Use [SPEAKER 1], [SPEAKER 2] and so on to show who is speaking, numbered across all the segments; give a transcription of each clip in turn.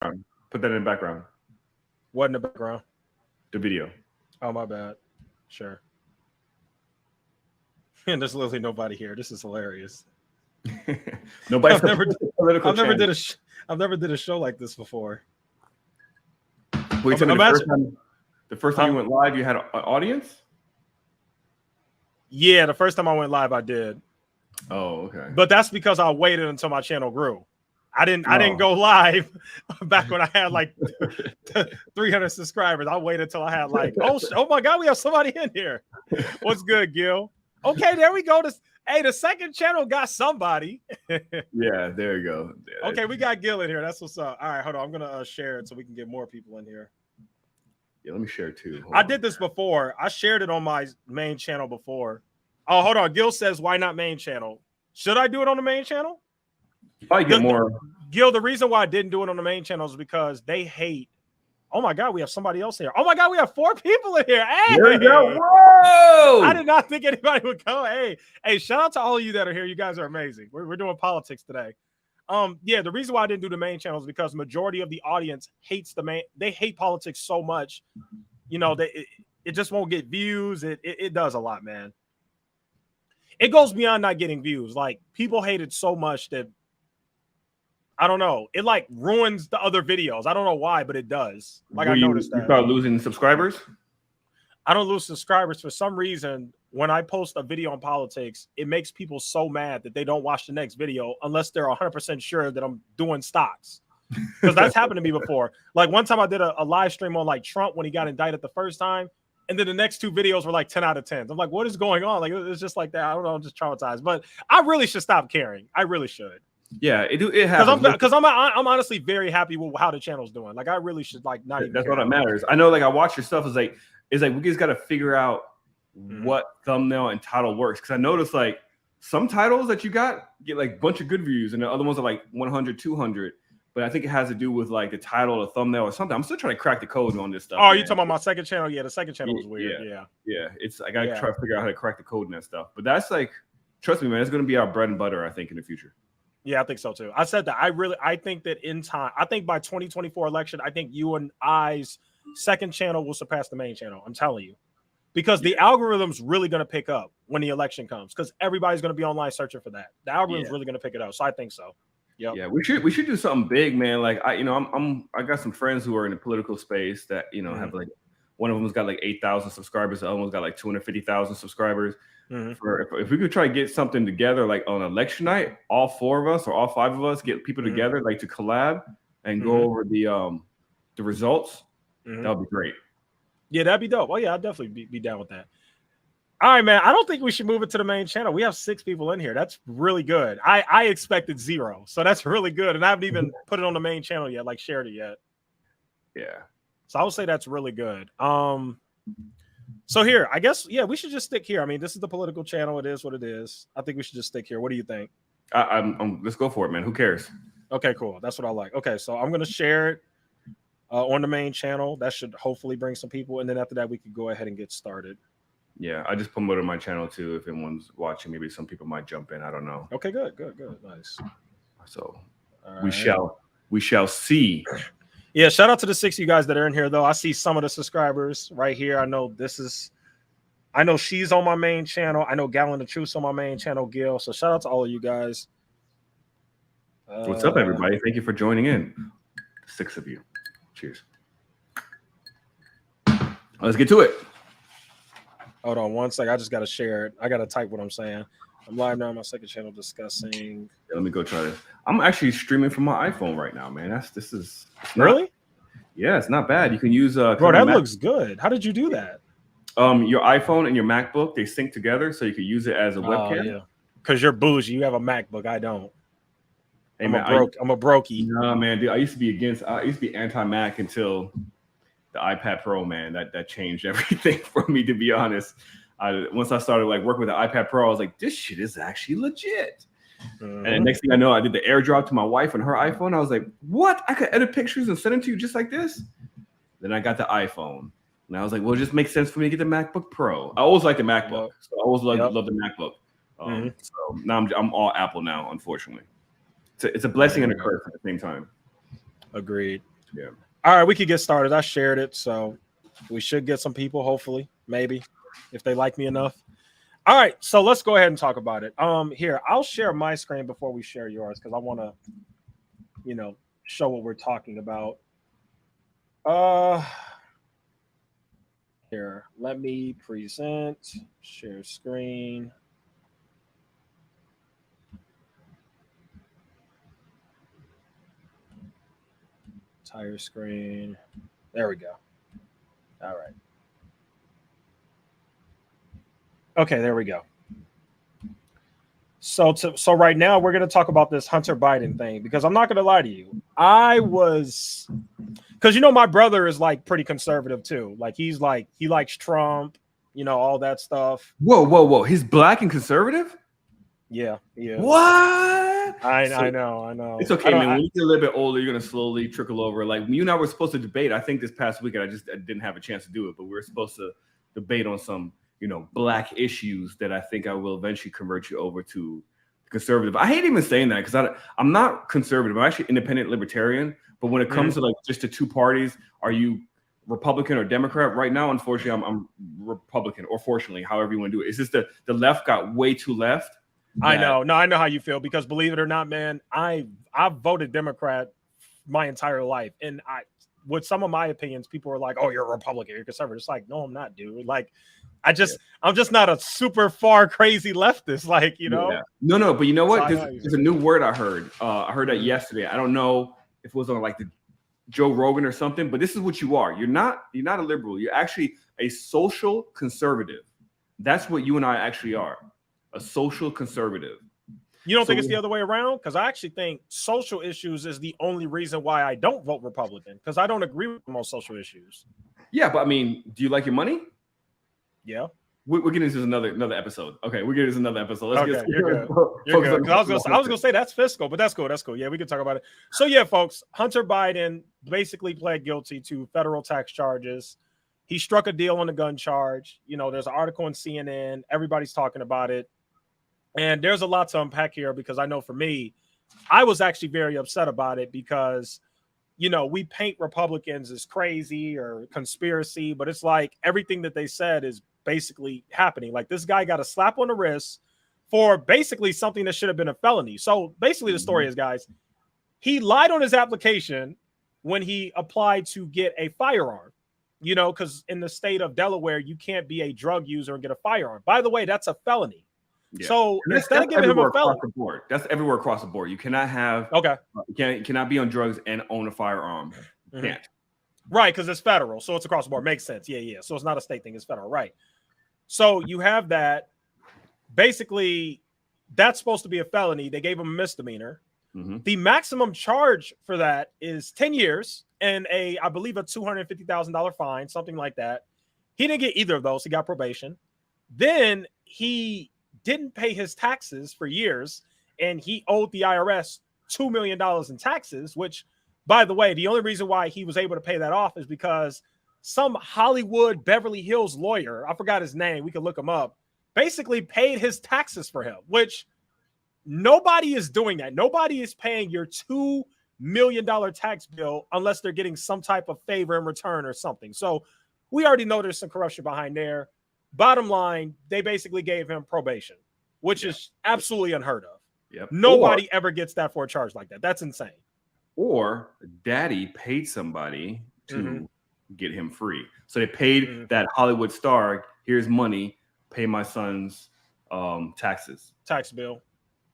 [SPEAKER 1] Put that in the background.
[SPEAKER 2] What in the background?
[SPEAKER 1] The video.
[SPEAKER 2] Oh, my bad. Sure. And there's literally nobody here. This is hilarious.
[SPEAKER 1] Nobody.
[SPEAKER 2] I've never did a show like this before.
[SPEAKER 1] Wait, the first time you went live, you had an audience?
[SPEAKER 2] Yeah, the first time I went live, I did.
[SPEAKER 1] Oh, okay.
[SPEAKER 2] But that's because I waited until my channel grew. I didn't go live back when I had like 300 subscribers. I waited until I had like, oh my God, we have somebody in here. What's good, Gil? Okay, there we go. Hey, the second channel got somebody.
[SPEAKER 1] Yeah, there you go. Yeah.
[SPEAKER 2] Okay, we got Gil in here. That's what's up. All right, hold on. I'm gonna share it so we can get more people in here.
[SPEAKER 1] Yeah, let me share too.
[SPEAKER 2] I did this before. I shared it on my main channel before. Oh, hold on. Gil says, why not main channel? Should I do it on the main channel?
[SPEAKER 1] Probably get more.
[SPEAKER 2] Gil, the reason why I didn't do it on the main channel is because they hate. Oh my God, we have somebody else here. Oh my God, we have 4 people in here. Hey,
[SPEAKER 1] there you go. Whoa!
[SPEAKER 2] I did not think anybody would go. Hey, shout out to all of you that are here. You guys are amazing. We're doing politics today. Yeah, the reason why I didn't do the main channel is because majority of the audience hates the main. They hate politics so much, you know, it just won't get views. It does a lot, man. It goes beyond not getting views. Like, people hate it so much that I don't know. It like ruins the other videos. I don't know why, but it does. Like, I noticed that.
[SPEAKER 1] You start losing subscribers?
[SPEAKER 2] I don't lose subscribers. For some reason, when I post a video on politics, it makes people so mad that they don't watch the next video unless they're 100% sure that I'm doing stocks. Because that's happened to me before. Like, one time I did a live stream on like Trump when he got indicted the first time. And then the next 2 videos were like 10 out of 10. I'm like, what is going on? Like, it's just like that. I don't know. I'm just traumatized. But I really should stop caring. I really should.
[SPEAKER 1] Yeah, it happens.
[SPEAKER 2] Because I'm honestly very happy with how the channel's doing. Like, I really should like not even.
[SPEAKER 1] That's what matters. I know. Like, I watch your stuff. It's like we just got to figure out what thumbnail and title works. Because I noticed like some titles that you get like a bunch of good views, and the other ones are like 100, 200. But I think it has to do with like the title or thumbnail or something. I'm still trying to crack the code on this stuff.
[SPEAKER 2] Oh, you talking about my second channel? Yeah, the second channel was weird.
[SPEAKER 1] Yeah. It's I gotta try to figure out how to crack the code and that stuff. But that's like, trust me, man, it's gonna be our bread and butter, I think, in the future.
[SPEAKER 2] Yeah, I think so too. I said that. I think that in time, I think by 2024 election, I think you and I's second channel will surpass the main channel. I'm telling you. Because the algorithm's really going to pick up when the election comes. Because everybody's going to be online searching for that. The algorithm's really going to pick it up. So I think so. Yep.
[SPEAKER 1] Yeah, we should do something big, man. Like I got some friends who are in the political space that have like, one of them's got like 8,000 subscribers, the other one's got like 250,000 subscribers. If we could try to get something together, like on election night, all 4 of us or all 5 of us get people together, like to collab and go over the results, that would be great.
[SPEAKER 2] Yeah, that'd be dope. Oh yeah, I'd definitely be down with that. All right, man. I don't think we should move it to the main channel. We have 6 people in here. That's really good. I expected 0, so that's really good. And I haven't even put it on the main channel yet, like shared it yet.
[SPEAKER 1] Yeah.
[SPEAKER 2] So I would say that's really good. So here, I guess, yeah, we should just stick here. I mean, this is the political channel. It is what it is. I think we should just stick here. What do you think?
[SPEAKER 1] Let's go for it, man. Who cares?
[SPEAKER 2] Okay, cool. That's what I like. Okay, so I'm going to share it on the main channel. That should hopefully bring some people. And then after that, we could go ahead and get started.
[SPEAKER 1] Yeah, I just promoted my channel too. If anyone's watching, maybe some people might jump in. I don't know.
[SPEAKER 2] Okay, good. Nice.
[SPEAKER 1] So we shall see.
[SPEAKER 2] Yeah, shout out to the 6 of you guys that are in here, though. I see some of the subscribers right here. I know she's on my main channel. I know Gallon of Truth's on my main channel, Gil. So shout out to all of you guys.
[SPEAKER 1] What's up, everybody? Thank you for joining in. 6 of you. Cheers. Let's get to it.
[SPEAKER 2] Hold on one sec. I just got to share it. I got to type what I'm saying. I'm live now on my second channel discussing.
[SPEAKER 1] Yeah, let me go try this. I'm actually streaming from my iPhone right now, man. This is
[SPEAKER 2] really?
[SPEAKER 1] Yeah, it's not bad. You can use
[SPEAKER 2] bro, that looks good. How did you do that?
[SPEAKER 1] Your iPhone and your MacBook, they sync together, so you can use it as a webcam.
[SPEAKER 2] Yeah. Because you're bougie. You have a MacBook. I don't.
[SPEAKER 1] Hey,
[SPEAKER 2] I'm a brokey.
[SPEAKER 1] No, man, dude. I used to be anti-Mac until the iPad Pro, man. That changed everything for me, to be honest. Once I started like working with the iPad Pro, I was like, this shit is actually legit. And the next thing I know, I did the AirDrop to my wife on her iPhone. I was like, what? I could edit pictures and send them to you just like this? Then I got the iPhone. And I was like, well, it just makes sense for me to get the MacBook Pro. I always liked the MacBook. So I always loved the MacBook. So now I'm all Apple now, unfortunately. It's a blessing and a curse at the same time.
[SPEAKER 2] Agreed.
[SPEAKER 1] Yeah.
[SPEAKER 2] All right, we could get started. I shared it, so we should get some people, hopefully, maybe, if they like me enough. All right, so let's go ahead and talk about it. Here, I'll share my screen before we share yours because I want to, show what we're talking about. Here, let me present, share screen. Entire screen. There we go. All right. Okay, there we go. So right now we're going to talk about this Hunter Biden thing because I'm not going to lie to you. Because my brother is like pretty conservative too. Like he likes Trump, all that stuff.
[SPEAKER 1] Whoa. He's black and conservative?
[SPEAKER 2] Yeah, he is.
[SPEAKER 1] What?
[SPEAKER 2] I know.
[SPEAKER 1] It's okay, man. When you get a little bit older, you're going to slowly trickle over. Like you and I were supposed to debate. I think this past weekend, I didn't have a chance to do it, but we were supposed to debate on some black issues that I think I will eventually convert you over to conservative. I hate even saying that because I'm not conservative. I'm actually independent libertarian. But when it comes to like just the two parties, are you Republican or Democrat? Right now, unfortunately, I'm Republican, or fortunately, however you want to do it. It's just the left got way too left.
[SPEAKER 2] I know. No, I know how you feel because believe it or not, man, I've voted Democrat my entire life. And with some of my opinions, people are like, oh, you're a Republican, you're conservative. It's like, no, I'm not, dude. Like, I'm just not a super far crazy leftist, like,
[SPEAKER 1] Yeah. No, but you know what? There's a new word I heard. I heard that yesterday. I don't know if it was on like the Joe Rogan or something, but this is what you are. You're not a liberal. You're actually a social conservative. That's what you and I actually are. A social conservative.
[SPEAKER 2] You don't think it's the other way around? Because I actually think social issues is the only reason why I don't vote Republican, because I don't agree with most social issues.
[SPEAKER 1] Yeah, but I mean, do you like your money?
[SPEAKER 2] Yeah.
[SPEAKER 1] We're getting into another episode. Okay, we're getting into another episode.
[SPEAKER 2] You're good. You're good. I was gonna say that's fiscal, but that's cool. That's cool. Yeah, we can talk about it. So yeah, folks, Hunter Biden basically pled guilty to federal tax charges. He struck a deal on the gun charge. There's an article on CNN. Everybody's talking about it. And there's a lot to unpack here because I know for me, I was actually very upset about it because, we paint Republicans as crazy or conspiracy, but it's like everything that they said is basically happening. Like this guy got a slap on the wrist for basically something that should have been a felony. So basically the story is, guys, he lied on his application when he applied to get a firearm, because in the state of Delaware, you can't be a drug user and get a firearm. By the way, that's a felony. Yeah. So instead of giving him a felony,
[SPEAKER 1] that's everywhere across the board. You cannot have you cannot be on drugs and own a firearm. You can't.
[SPEAKER 2] Right, because it's federal, so it's across the board. Makes sense. Yeah. So it's not a state thing; it's federal, right? So you have that. Basically, that's supposed to be a felony. They gave him a misdemeanor. The maximum charge for that is 10 years and I believe a $250,000 fine, something like that. He didn't get either of those. He got probation. Then he didn't pay his taxes for years, and he owed the IRS $2 million in taxes, which, by the way, the only reason why he was able to pay that off is because some Hollywood Beverly Hills lawyer, I forgot his name, we could look him up, basically paid his taxes for him, which nobody is doing that. Nobody is paying your $2 million tax bill unless they're getting some type of favor in return or something. So we already know there's some corruption behind there. Bottom line, they basically gave him probation, which is absolutely unheard of.
[SPEAKER 1] Yep.
[SPEAKER 2] Nobody ever gets that for a charge like that. That's insane.
[SPEAKER 1] Or daddy paid somebody to get him free. So they paid that Hollywood star, here's money, pay my son's tax
[SPEAKER 2] bill.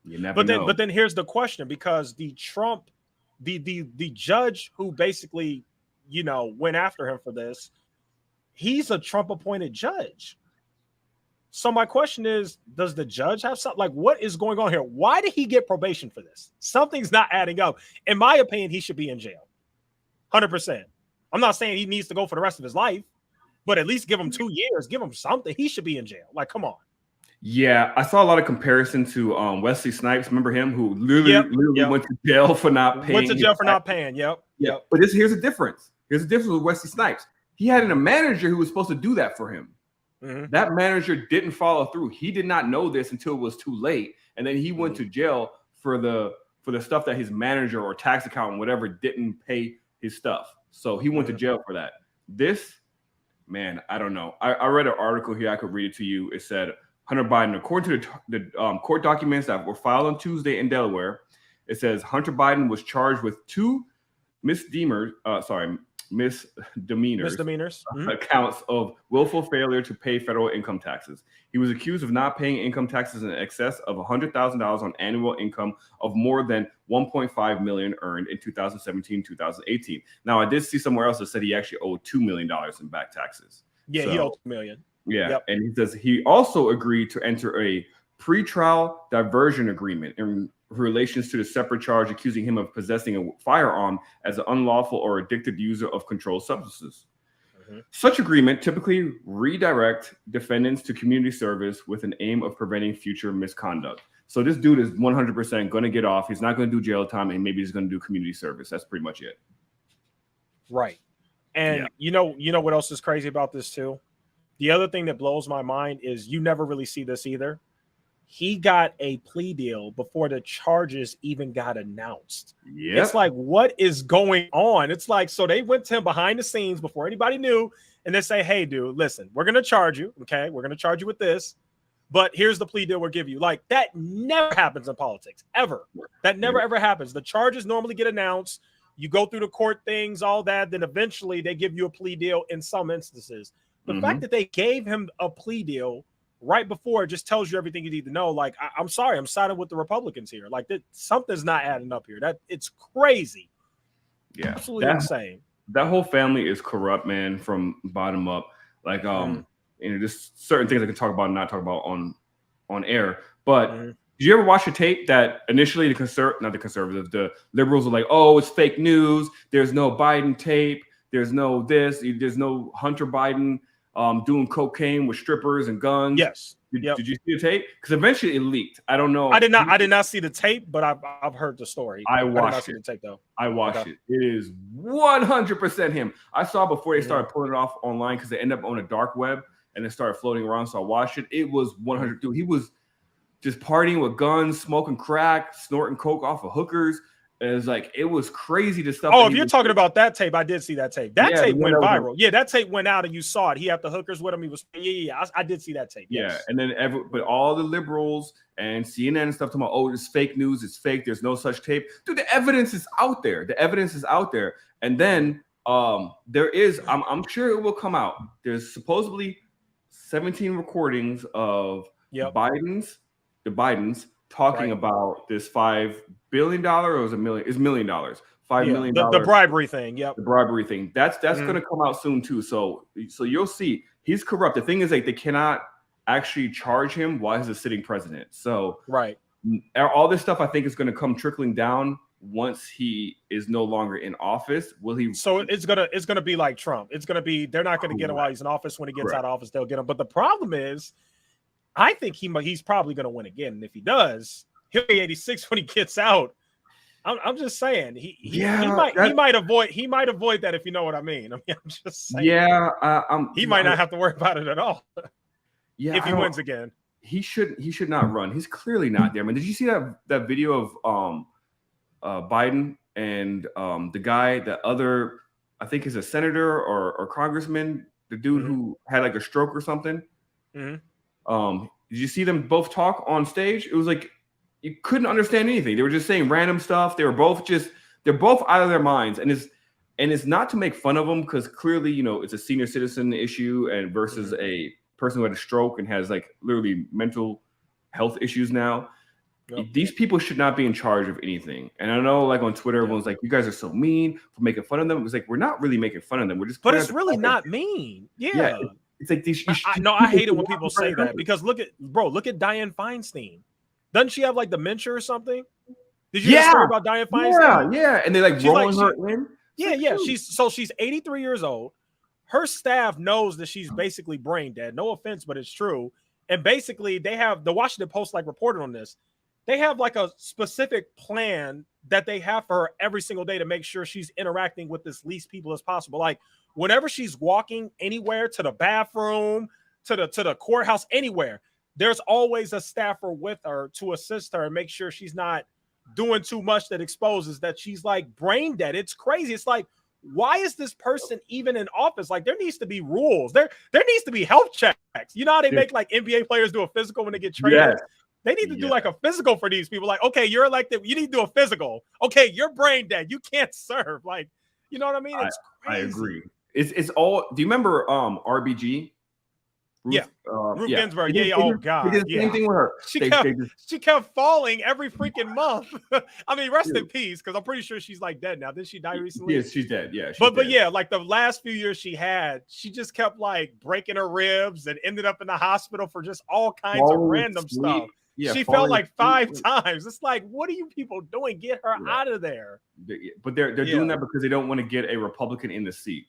[SPEAKER 1] You never know.
[SPEAKER 2] But then here's the question, because the judge who basically, went after him for this, he's a Trump appointed judge. So my question is, does the judge have something? Like, what is going on here? Why did he get probation for this? Something's not adding up. In my opinion, he should be in jail. 100%. I'm not saying he needs to go for the rest of his life, but at least give him 2 years. Give him something. He should be in jail. Like, come on.
[SPEAKER 1] Yeah, I saw a lot of comparison to Wesley Snipes. Remember him, who literally went to jail for not paying.
[SPEAKER 2] Went to jail for not paying. Yep.
[SPEAKER 1] But here's a difference. Here's a difference with Wesley Snipes. He had a manager who was supposed to do that for him. That manager didn't follow through. He did not know this until it was too late, and then he went to jail for the stuff that his manager or tax accountant, whatever, didn't pay his stuff. So he went to jail for that. This, man, I don't know. I read an article here. I could read it to you. It said Hunter Biden, according to the court documents that were filed on Tuesday in Delaware, it says Hunter Biden was charged with 2 misdemeanors. Accounts of willful failure to pay federal income taxes. He was accused of not paying income taxes in excess of $100,000 on annual income of more than $1.5 million earned in 2017-2018. Now, I did see somewhere else that said he actually owed $2 million in back taxes.
[SPEAKER 2] Yeah,
[SPEAKER 1] so,
[SPEAKER 2] he owed $2 million.
[SPEAKER 1] Yeah, yep. And he says he also agreed to enter a pretrial diversion agreement in relations to the separate charge accusing him of possessing a firearm as an unlawful or addicted user of controlled substances. Such agreement typically redirect defendants to community service with an aim of preventing future misconduct. So this dude is 100% going to get off. He's not going to do jail time, and maybe he's going to do community service. That's pretty much it.
[SPEAKER 2] Right. And you know what else is crazy about this too? The other thing that blows my mind is you never really see this either. He got a plea deal before the charges even got announced. Yep. It's like, what is going on? It's like, so they went to him behind the scenes before anybody knew, and they say, hey, dude, listen, we're going to charge you. Okay, we're going to charge you with this, but here's the plea deal we'll give you. Like, that never happens in politics, ever. That never, ever happens. The charges normally get announced. You go through the court things, all that. Then eventually they give you a plea deal in some instances. The fact that they gave him a plea deal right before it just tells you everything you need to know. Like, I'm sorry, I'm siding with the Republicans here. Like, something's not adding up here. That it's crazy. Yeah, absolutely insane.
[SPEAKER 1] That whole family is corrupt, man, from bottom up. Like, just certain things I can talk about and not talk about on air. But did you ever watch a tape that initially the liberals were like, oh, it's fake news. There's no Biden tape. There's no this. There's no Hunter Biden doing cocaine with strippers and guns.
[SPEAKER 2] Yes.
[SPEAKER 1] Did you see the tape? Because eventually it leaked. I don't know.
[SPEAKER 2] I did not see the tape, but I've heard the story.
[SPEAKER 1] I watched
[SPEAKER 2] it. I did not see the tape though.
[SPEAKER 1] I watched it. It is 100% him. I saw before they started pulling it off online because they end up on a dark web and it started floating around. So I watched it. It was 100. Dude, he was just partying with guns, smoking crack, snorting coke off of hookers. It was crazy to stuff.
[SPEAKER 2] Oh, if you're talking about that tape, I did see that tape. That tape went viral. Yeah, that tape went out and you saw it. He had the hookers with him. He was I did see that tape. Yes.
[SPEAKER 1] Yeah, and then but all the liberals and CNN and stuff talking about, oh, it's fake news, it's fake, there's no such tape. Dude, the evidence is out there. The evidence is out there. And then there is, I'm sure it will come out. There's supposedly 17 recordings of the Bidens talking about this $5 billion or was $1 million? It's $1 million. $5 million.
[SPEAKER 2] The bribery thing. Yep.
[SPEAKER 1] The bribery thing. That's going to come out soon too. So you'll see he's corrupt. The thing is, like, they cannot actually charge him while he's a sitting president. So all this stuff I think is going to come trickling down once he is no longer in office. Will he?
[SPEAKER 2] So it's gonna be like Trump. It's gonna be, they're not going to get him while he's in office. When he gets out of office, they'll get him. But the problem is, I think he's probably going to win again. And if he does, he'll be 86 when he gets out. I'm just saying he might avoid that, if you know what I mean. I'm just saying.
[SPEAKER 1] Yeah,
[SPEAKER 2] he might not have to worry about it at all.
[SPEAKER 1] Yeah,
[SPEAKER 2] if he wins again,
[SPEAKER 1] he should not run. He's clearly not there. I mean, did you see that video of Biden and the guy, the other, I think is a senator or congressman, the dude who had like a stroke or something? Did you see them both talk on stage? It was like you couldn't understand anything. They were just saying random stuff. They're both out of their minds, and it's not to make fun of them, because clearly, it's a senior citizen issue and versus a person who had a stroke and has like literally mental health issues now. These people should not be in charge of anything. And I know, like, on Twitter, everyone's like, you guys are so mean for making fun of them. It was like, we're not really making fun of them. We're just,
[SPEAKER 2] but it's really not mean. Yeah.
[SPEAKER 1] It's like these.
[SPEAKER 2] I hate it when people say that, because look at Dianne Feinstein. Doesn't she have like dementia or something? Did you hear about Dianne Feinstein?
[SPEAKER 1] Yeah. And they like rolling her in.
[SPEAKER 2] Yeah. She's 83 years old. Her staff knows that she's basically brain dead. No offense, but it's true. And basically, they have, the Washington Post like reported on this. They have like a specific plan that they have for her every single day to make sure she's interacting with as least people as possible. Like, whenever she's walking anywhere, to the bathroom, to the courthouse, anywhere, there's always a staffer with her to assist her and make sure she's not doing too much that exposes that she's like brain dead. It's crazy. It's like, why is this person even in office? Like, there needs to be rules. There needs to be health checks. You know how they make like NBA players do a physical when they get traded?
[SPEAKER 1] Yes.
[SPEAKER 2] They need to do like a physical for these people. Like, okay, you're elected. You need to do a physical. Okay, you're brain dead. You can't serve. Like, you know what I mean? It's crazy.
[SPEAKER 1] I agree. It's all. Do you remember RBG?
[SPEAKER 2] Ruth Ginsburg. Yeah. Oh God.
[SPEAKER 1] They did the same thing with her.
[SPEAKER 2] She kept falling every freaking month. I mean, rest in peace, because I'm pretty sure she's like dead now. Did she die recently?
[SPEAKER 1] Yes, she's dead. Yeah.
[SPEAKER 2] But yeah, like the last few years she just kept like breaking her ribs and ended up in the hospital for just all kinds of random stuff. Yeah, she fell like 5 times. It's like, what are you people doing? Get her out of there.
[SPEAKER 1] But they're doing that because they don't want to get a Republican in the seat.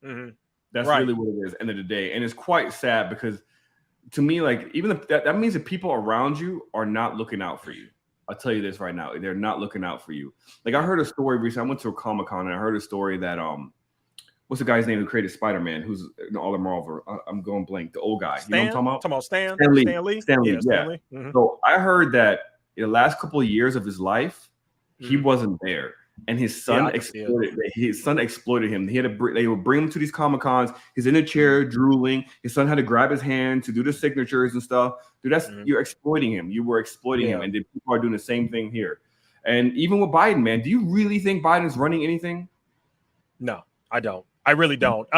[SPEAKER 2] Mm-hmm.
[SPEAKER 1] That's really what it is, end of the day. And it's quite sad because, to me, like, even that means that people around you are not looking out for you. I'll tell you this right now. They're not looking out for you. Like, I heard a story recently. I went to a Comic-Con and I heard a story that, what's the guy's name who created Spider-Man, who's in all the Marvel? I'm going blank. The old guy.
[SPEAKER 2] Stan?
[SPEAKER 1] You know what I'm talking about?
[SPEAKER 2] Stan Lee.
[SPEAKER 1] Yeah.
[SPEAKER 2] Stan Lee. Mm-hmm.
[SPEAKER 1] So I heard that in the last couple of years of his life, he wasn't there. And his son exploited him. They would bring him to these Comic-Cons. He's in a chair drooling. His son had to grab his hand to do the signatures and stuff. Dude, that's you're exploiting him. You were exploiting him. And then people are doing the same thing here. And even with Biden, man, do you really think Biden's running anything?
[SPEAKER 2] No, I don't. I really don't.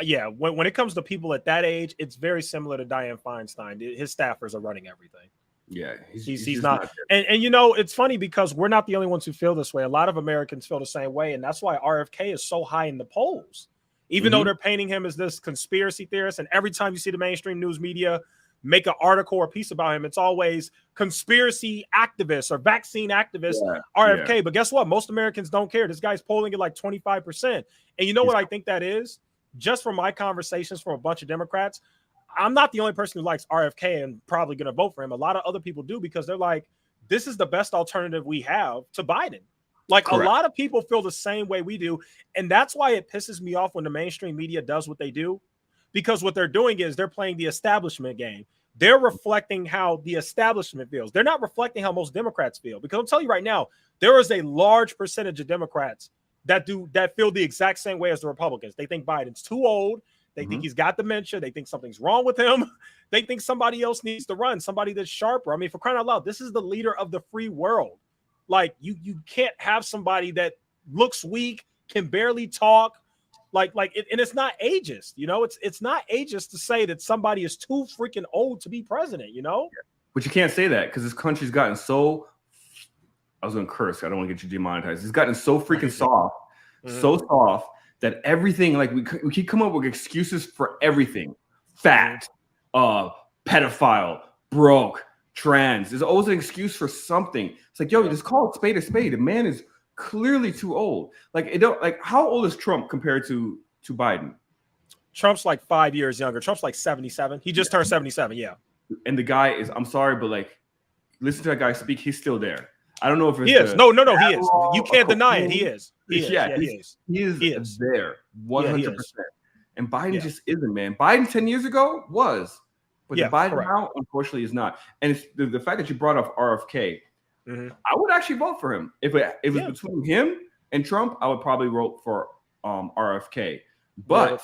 [SPEAKER 2] Yeah. When it comes to people at that age, it's very similar to Dianne Feinstein. His staffers are running everything.
[SPEAKER 1] Yeah,
[SPEAKER 2] he's not. And you know, it's funny because we're not the only ones who feel this way. A lot of Americans feel the same way, and that's why RFK is so high in the polls, even though they're painting him as this conspiracy theorist. And every time you see the mainstream news media make an article or piece about him, it's always conspiracy activists or vaccine activists, RFK. But guess what? Most Americans don't care. This guy's polling at like 25%. And you know what I think that is? Just from my conversations from a bunch of Democrats, I'm not the only person who likes RFK and probably going to vote for him. A lot of other people do, because they're like, this is the best alternative we have to Biden. Like, a lot of people feel the same way we do. And that's why it pisses me off when the mainstream media does what they do, because what they're doing is they're playing the establishment game. They're reflecting how the establishment feels. They're not reflecting how most Democrats feel, because I'll tell you right now, there is a large percentage of Democrats that feel the exact same way as the Republicans. They think Biden's too old. They think he's got dementia. They think something's wrong with him. They think somebody else needs to run, somebody that's sharper. I mean, for crying out loud, this is the leader of the free world. Like, you can't have somebody that looks weak, can barely talk, and it's not ageist. You know, it's not ageist to say that somebody is too freaking old to be president. You know,
[SPEAKER 1] but you can't say that because this country's gotten so. I was going to curse. I don't want to get you demonetized. It's gotten so freaking soft, so soft. That everything, like, we keep coming up with excuses for everything. Fat, pedophile, broke, trans. There's always an excuse for something. It's like, yo, just call it spade a spade. The man is clearly too old. How old is Trump compared to Biden?
[SPEAKER 2] Trump's like 5 years younger. Trump's like 77. He just turned 77. Yeah.
[SPEAKER 1] And the guy is, I'm sorry, but like, listen to that guy speak. He's still there. I don't know if it's
[SPEAKER 2] he is. No, he is. You can't deny it. He is. He is.
[SPEAKER 1] He is there 100%. And Biden just isn't, man. Biden 10 years ago was, but Biden now, unfortunately, is not. And it's the fact that you brought up RFK. I would actually vote for him if it was between him and Trump. I would probably vote for RFK. But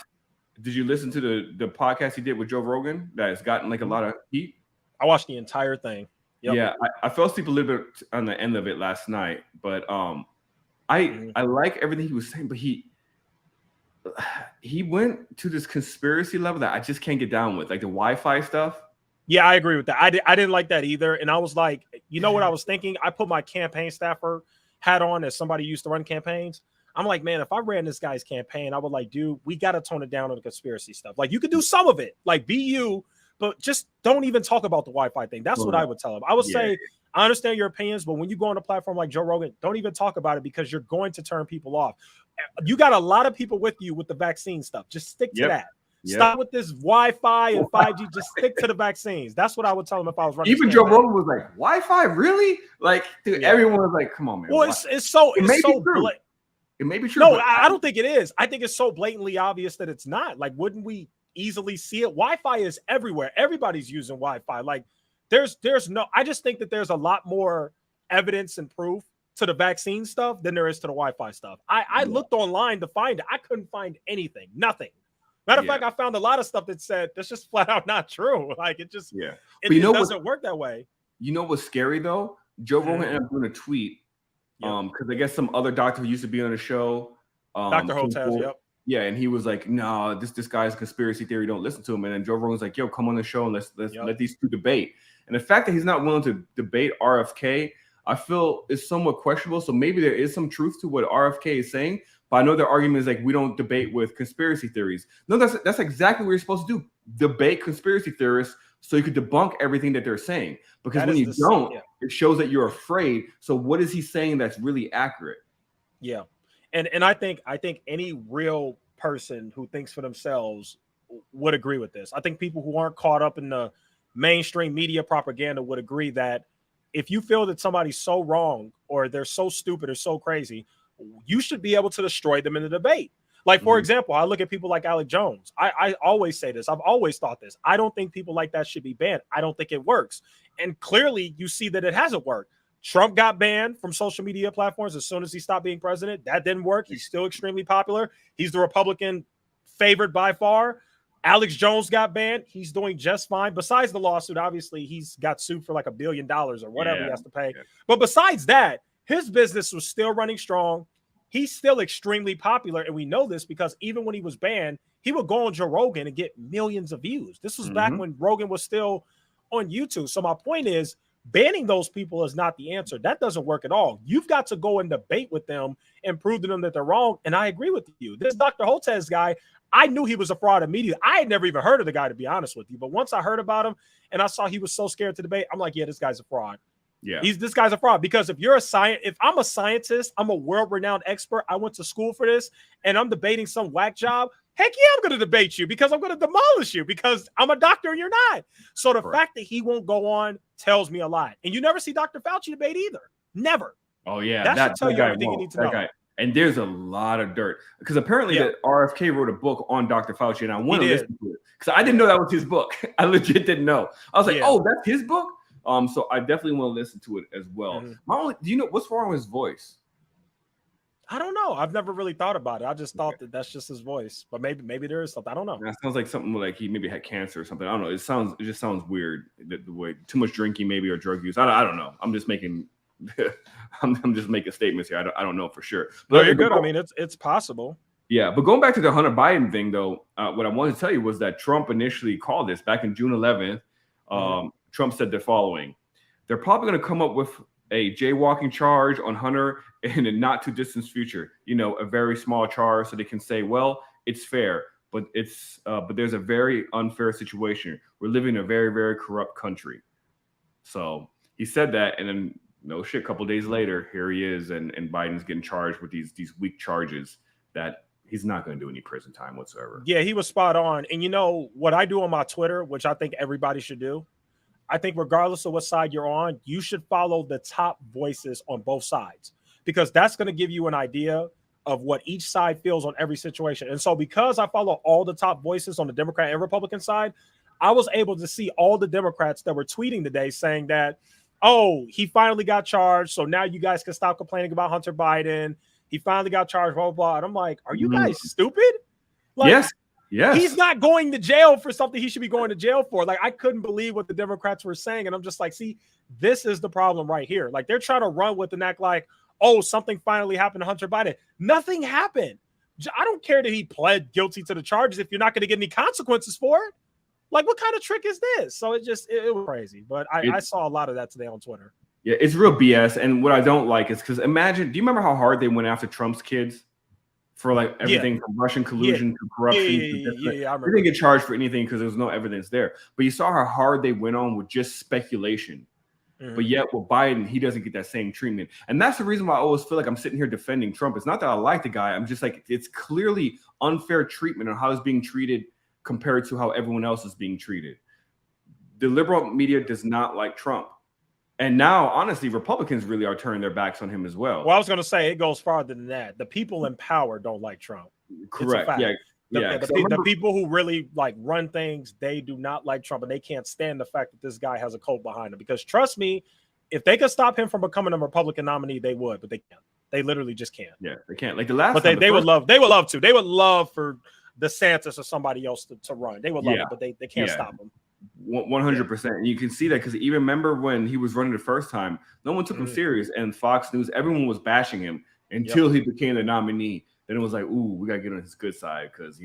[SPEAKER 1] did you listen to the podcast he did with Joe Rogan that has gotten like a lot of heat?
[SPEAKER 2] I watched the entire thing. Yep.
[SPEAKER 1] Yeah, I fell asleep a little bit on the end of it last night, but I like everything he was saying, but he went to this conspiracy level that I just can't get down with, like the Wi-Fi stuff.
[SPEAKER 2] Yeah, I agree with that. I didn't like that either, and I was like, you know what I was thinking? I put my campaign staffer hat on as somebody who used to run campaigns. I'm like, man, if I ran this guy's campaign, I would like, dude, we got to tone it down on the conspiracy stuff. Like, you could do some of it, like be you. But just don't even talk about the Wi-Fi thing. That's what I would tell him. I would say, I understand your opinions, but when you go on a platform like Joe Rogan, don't even talk about it because you're going to turn people off. You got a lot of people with you with the vaccine stuff. Just stick to that. Stop with this Wi-Fi and 5G. Just stick to the vaccines. That's what I would tell him if I was running.
[SPEAKER 1] Even Joe Rogan was like, Wi-Fi, really? Like, dude, everyone was like, come on, man.
[SPEAKER 2] Well, it's so
[SPEAKER 1] it may be true.
[SPEAKER 2] No, I don't think it is. I think it's so blatantly obvious that it's not. Like, wouldn't we easily see it? Wi-Fi is everywhere. Everybody's using Wi-Fi. Like, there's no, I just think that there's a lot more evidence and proof to the vaccine stuff than there is to the Wi-Fi stuff. I looked online to find it. I couldn't find anything, nothing. Matter of fact, I found a lot of stuff that said that's just flat out not true. Like it just, it doesn't work that way.
[SPEAKER 1] You know what's scary though? Joe Rogan ended up doing a tweet because I guess some other doctor who used to be on the show,
[SPEAKER 2] Dr. Hotez,
[SPEAKER 1] yeah, and he was like, "No, this guy's conspiracy theory. Don't listen to him." And then Joe Rogan's like, "Yo, come on the show and let's let these two debate." And the fact that he's not willing to debate RFK, I feel is somewhat questionable. So maybe there is some truth to what RFK is saying, but I know their argument is like we don't debate with conspiracy theories. No, that's exactly what you're supposed to do: debate conspiracy theorists so you could debunk everything that they're saying. Because when you don't, it shows that you're afraid. So what is he saying that's really accurate?
[SPEAKER 2] Yeah. And I think any real person who thinks for themselves would agree with this. I think people who aren't caught up in the mainstream media propaganda would agree that if you feel that somebody's so wrong or they're so stupid or so crazy, you should be able to destroy them in the debate. Like, for example, I look at people like Alex Jones. I always say this. I've always thought this. I don't think people like that should be banned. I don't think it works. And clearly you see that it hasn't worked. Trump got banned from social media platforms as soon as he stopped being president. That didn't work. He's still extremely popular. He's the Republican favorite by far. Alex Jones got banned. He's doing just fine. Besides the lawsuit, obviously, he's got sued for like $1 billion or whatever he has to pay. But besides that, his business was still running strong. He's still extremely popular. And we know this because even when he was banned, he would go on Joe Rogan and get millions of views. This was back when Rogan was still on YouTube. So my point is, banning those people is not the answer. That doesn't work at all. You've got to go and debate with them and prove to them that they're wrong. And I agree with you. This Dr. Hotez guy, I knew he was a fraud immediately. I had never even heard of the guy, to be honest with you. But once I heard about him and I saw he was so scared to debate, I'm like, yeah, this guy's a fraud. Yeah, this guy's a fraud. Because if I'm a scientist, I'm a world-renowned expert. I went to school for this, and I'm debating some whack job. Heck yeah, I'm going to debate you because I'm going to demolish you because I'm a doctor and you're not. So the fact that he won't go on tells me a lot. And you never see Dr. Fauci debate either. Never.
[SPEAKER 1] Oh yeah, that should tell you everything you need to know. And there's a lot of dirt because apparently that RFK wrote a book on Dr. Fauci, and I want to listen to it because I didn't know that was his book. I legit didn't know. I was like, oh, that's his book. So I definitely want to listen to it as well. Do you know what's wrong with his voice?
[SPEAKER 2] I don't know. I've never really thought about it. I just thought that that's just his voice, but maybe there is something. I don't know.
[SPEAKER 1] That sounds like something like he maybe had cancer or something. I don't know. It just sounds weird. The way too much drinking maybe or drug use. I don't know. I'm just making I'm just making statements here. I don't know for sure.
[SPEAKER 2] But no, you're good. I mean, it's possible.
[SPEAKER 1] Yeah, but going back to the Hunter Biden thing though, what I wanted to tell you was that Trump initially called this back in June 11th. Trump said the following: they're probably going to come up with a jaywalking charge on Hunter in a not too distant future, a very small charge, so they can say, well, it's fair, but there's a very unfair situation. We're living in a very, very corrupt country. So he said that, and then no shit, a couple of days later, here he is, and Biden's getting charged with these weak charges that he's not going to do any prison time whatsoever.
[SPEAKER 2] Yeah, he was spot on. And what I do on my Twitter, which I think everybody should do, I think regardless of what side you're on, you should follow the top voices on both sides, because that's going to give you an idea of what each side feels on every situation. And so because I follow all the top voices on the Democrat and Republican side, I was able to see all the Democrats that were tweeting today saying that, oh, he finally got charged, so now you guys can stop complaining about Hunter Biden. He finally got charged, blah, blah, blah. And I'm like, are you guys stupid? Like,
[SPEAKER 1] yes.
[SPEAKER 2] He's not going to jail for something he should be going to jail for. Like, I couldn't believe what the Democrats were saying. And I'm just like, see, this is the problem right here. Like, they're trying to run with and act like, oh, something finally happened to Hunter Biden. Nothing happened. I don't care that he pled guilty to the charges if you're not going to get any consequences for it. Like, what kind of trick is this? So it was crazy. But I saw a lot of that today on Twitter.
[SPEAKER 1] Yeah, it's real BS. And what I don't like is because do you remember how hard they went after Trump's kids for like everything from Russian collusion to corruption?
[SPEAKER 2] I remember.
[SPEAKER 1] They didn't get charged for anything because there was no evidence there. But you saw how hard they went on with just speculation. But yet with Biden, he doesn't get that same treatment. And that's the reason why I always feel like I'm sitting here defending Trump. It's not that I like the guy. I'm just like, it's clearly unfair treatment on how he's being treated compared to how everyone else is being treated. The liberal media does not like Trump. And now, honestly, Republicans really are turning their backs on him as well.
[SPEAKER 2] Well, I was going to say it goes farther than that. The people in power don't like Trump.
[SPEAKER 1] Correct.
[SPEAKER 2] The people who really like run things, they do not like Trump, and they can't stand the fact that this guy has a cult behind him. Because trust me, if they could stop him from becoming a Republican nominee, they would, but they can't. They literally just can't.
[SPEAKER 1] Yeah, they can't. Like the last
[SPEAKER 2] but
[SPEAKER 1] time,
[SPEAKER 2] they would love to. They would love for DeSantis or somebody else to run. They would love it, but they can't stop him.
[SPEAKER 1] 100%. And you can see that because even remember when he was running the first time, no one took him serious, and Fox News, everyone was bashing him until he became the nominee. Then it was like, ooh, we gotta get on his good side because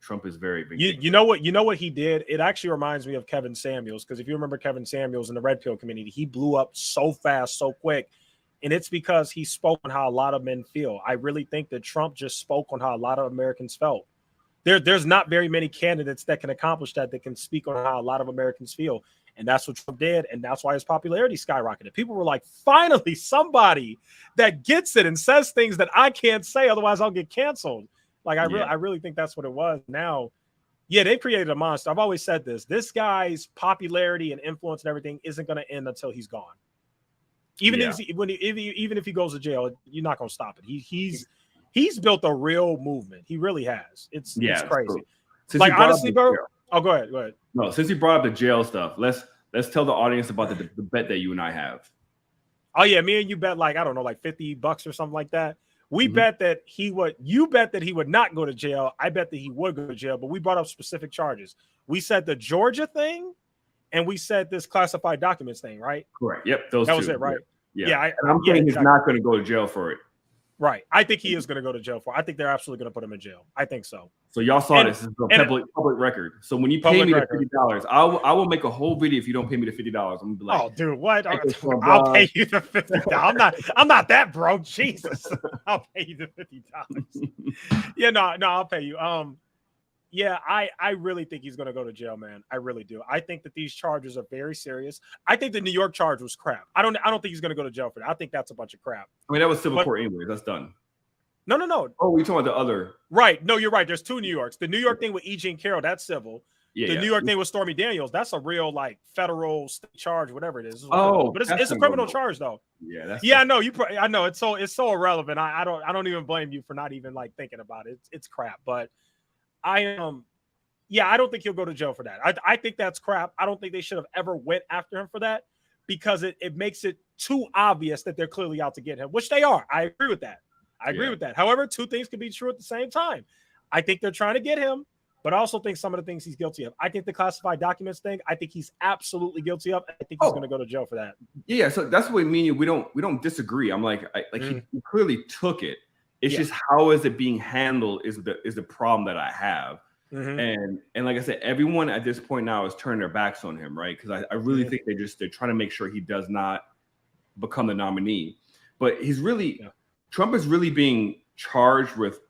[SPEAKER 1] Trump is very big.
[SPEAKER 2] You know what he did? It actually reminds me of Kevin Samuels, because if you remember Kevin Samuels in the Red Pill community, he blew up so fast, so quick. And it's because he spoke on how a lot of men feel. I really think that Trump just spoke on how a lot of Americans felt. There's not very many candidates that can accomplish that can speak on how a lot of Americans feel. And that's what Trump did. And that's why his popularity skyrocketed. People were like, finally, somebody that gets it and says things that I can't say, otherwise I'll get canceled. Like, I really think that's what it was. Now, they created a monster. I've always said this. This guy's popularity and influence and everything isn't going to end until he's gone. Even if he goes to jail, you're not going to stop it. He's built a real movement. He really has. It's crazy. Like, honestly, bro. Oh, go ahead.
[SPEAKER 1] No, since you brought up the jail stuff, let's tell the audience about the bet that you and I have.
[SPEAKER 2] Oh yeah, me and you bet like $50 or something like that. We bet that he would. You bet that he would not go to jail. I bet that he would go to jail. But we brought up specific charges. We said the Georgia thing, and we said this classified documents thing, right?
[SPEAKER 1] Correct. Yep, that
[SPEAKER 2] was it, right?
[SPEAKER 1] Yeah. I'm saying he's not going to go to jail for it.
[SPEAKER 2] Right. I think he is going to go to jail for it. I think they're absolutely going to put him in jail. I think so.
[SPEAKER 1] So y'all saw this. This is a public record. So when you pay me the $50, I will make a whole video if you don't pay me the $50. I'm gonna be like,
[SPEAKER 2] oh, dude, what? I'll pay you the $50. I'm not that broke. Jesus. I'll pay you the $50. No, I'll pay you. I really think he's going to go to jail, man. I really do. I think that these charges are very serious. I think the New York charge was crap. I don't think he's going to go to jail for that. I think that's a bunch of crap.
[SPEAKER 1] I mean, that was civil court anyway. That's done.
[SPEAKER 2] No.
[SPEAKER 1] Oh, we talking about the other?
[SPEAKER 2] Right. No, you're right. There's two New Yorks. The New York thing with E. Jean Carroll, that's civil. The New York thing with Stormy Daniels, that's a real like federal state charge, whatever it is. But it's a criminal charge though. I know I know it's so irrelevant. I don't even blame you for not even like thinking about it. It's crap. But I don't think he'll go to jail for that. I think that's crap. I don't think they should have ever went after him for that, because it makes it too obvious that they're clearly out to get him, which they are. I agree with that. However, two things can be true at the same time. I think they're trying to get him, but I also think some of the things he's guilty of. I think the classified documents thing, I think he's absolutely guilty of. I think he's going to go to jail for that.
[SPEAKER 1] Yeah, so that's what I mean. We don't disagree. I'm like, he clearly took it. It's just how is it being handled is the problem that I have. And like I said, everyone at this point now is turning their backs on him, right? Because I really think they're trying to make sure he does not become the nominee. But Trump is really being charged with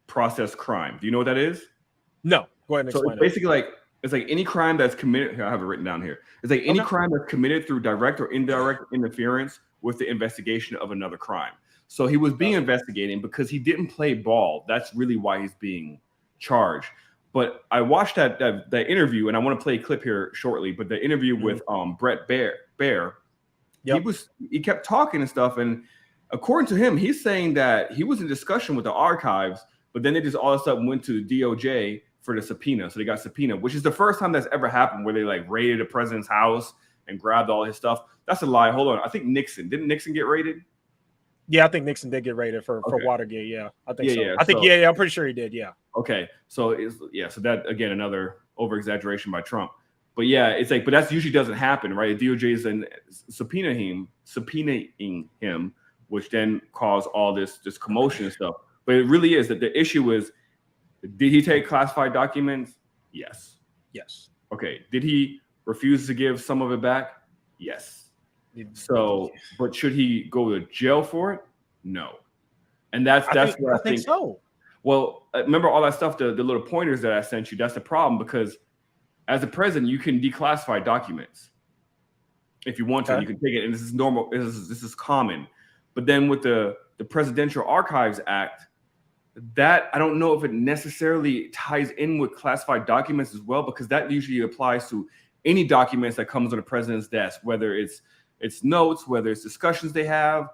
[SPEAKER 1] processed crime. Do you know what that is?
[SPEAKER 2] No. Go ahead and explain.
[SPEAKER 1] So it's basically it's like any crime that's committed. I have it written down here. It's like any crime that's committed through direct or indirect interference with the investigation of another crime. So he was being investigated because he didn't play ball. That's really why he's being charged. But I watched that interview, and I want to play a clip here shortly. But the interview with Brett Baer, he kept talking and stuff. And according to him, he's saying that he was in discussion with the archives, but then they just all of a sudden went to the DOJ for the subpoena. So they got subpoena, which is the first time that's ever happened where they like raided the president's house and grabbed all his stuff. That's a lie. Hold on. I think didn't Nixon get raided?
[SPEAKER 2] Yeah, I think Nixon did get raided for Watergate. Yeah, I think so.
[SPEAKER 1] Yeah,
[SPEAKER 2] I'm pretty sure he did. Yeah.
[SPEAKER 1] Okay. So so that again, another over exaggeration by Trump. But yeah, it's like, but that usually doesn't happen, right? The DOJ is then subpoenaing him, which then caused all this commotion and stuff. But it really is that the issue is, did he take classified documents? Yes. Okay. Did he refuse to give some of it back? Yes. So, but should he go to jail for it? No. And that's what I think
[SPEAKER 2] so.
[SPEAKER 1] Well, remember all that stuff, the little pointers that I sent you. That's the problem, because as a president, you can declassify documents if you want to. You can take it, and this is normal. This is common. But then with the Presidential Archives Act, that I don't know if it necessarily ties in with classified documents as well, because that usually applies to any documents that comes on the president's desk, whether it's notes, whether it's discussions they have,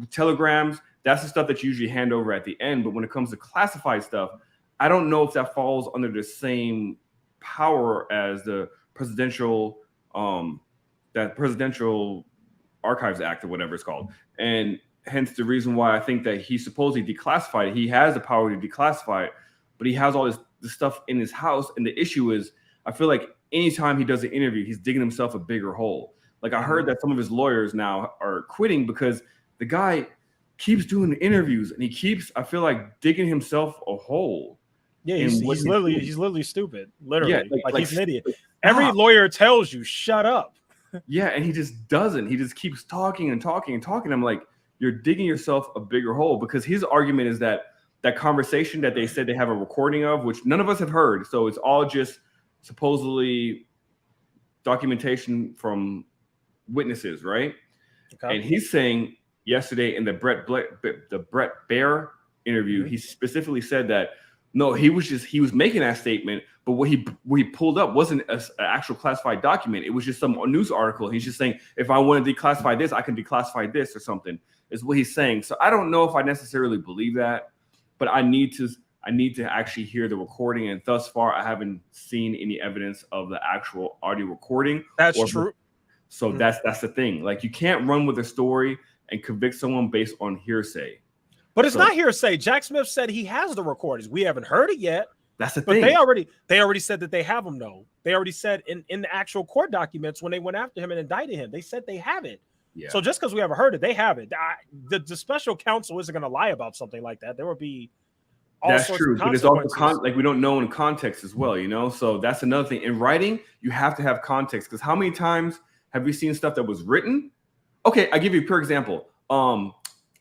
[SPEAKER 1] telegrams. That's the stuff that you usually hand over at the end. But when it comes to classified stuff, I don't know if that falls under the same power as the presidential Archives Act or whatever it's called, and hence the reason why I think that he supposedly declassified it. He has the power to declassify it, but he has all this stuff in his house. And the issue is, I feel like anytime he does an interview, he's digging himself a bigger hole. Like I heard that some of his lawyers now are quitting because the guy keeps doing interviews and he keeps, I feel like, digging himself a hole.
[SPEAKER 2] Yeah, he's literally stupid. Literally,
[SPEAKER 1] yeah,
[SPEAKER 2] like he's an idiot. Every lawyer tells you, shut up.
[SPEAKER 1] Yeah, and he just doesn't. He just keeps talking and talking and talking. I'm like, you're digging yourself a bigger hole, because his argument is that that conversation that they said they have a recording of, which none of us have heard, so it's all just supposedly documentation from witnesses, right? Okay. And he's saying yesterday in the Brett Baer interview, he specifically said that no, he was making that statement, but what he pulled up wasn't an actual classified document. It was just some news article. He's just saying, if I want to declassify this, I can declassify this or something, is what he's saying. So I don't know if I necessarily believe that, but I need to actually hear the recording. And thus far, I haven't seen any evidence of the actual audio recording.
[SPEAKER 2] That's true.
[SPEAKER 1] So that's the thing. Like, you can't run with a story and convict someone based on hearsay.
[SPEAKER 2] But it's not hearsay. Jack Smith said he has the recordings. We haven't heard it yet.
[SPEAKER 1] That's the thing.
[SPEAKER 2] But they already said that they have them, though. They already said in the actual court documents when they went after him and indicted him, they said they have it. Yeah. So just because we haven't heard it, they have it. The special counsel isn't going to lie about something like that. There will be all sorts of consequences. But it's also
[SPEAKER 1] like we don't know in context as well, you know? So that's another thing. In writing, you have to have context, because how many times have we seen stuff that was written? Okay, I give you a pure example.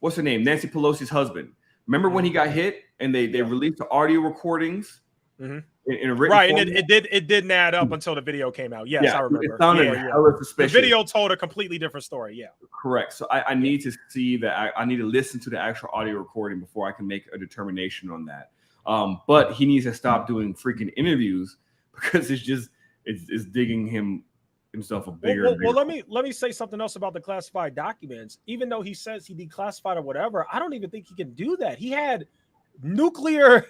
[SPEAKER 1] What's her name? Nancy Pelosi's husband. Remember when he got hit and they released the audio recordings in a written
[SPEAKER 2] right,
[SPEAKER 1] format?
[SPEAKER 2] And it didn't add up until the video came out. Yes, I remember.
[SPEAKER 1] It sounded hella suspicious.
[SPEAKER 2] The video told a completely different story. Yeah,
[SPEAKER 1] correct. So I need to see that. I need to listen to the actual audio recording before I can make a determination on that. But he needs to stop doing freaking interviews, because it's digging himself a bigger.
[SPEAKER 2] Well, let me say something else about the classified documents. Even though he says he declassified or whatever, I don't even think he can do that. He had nuclear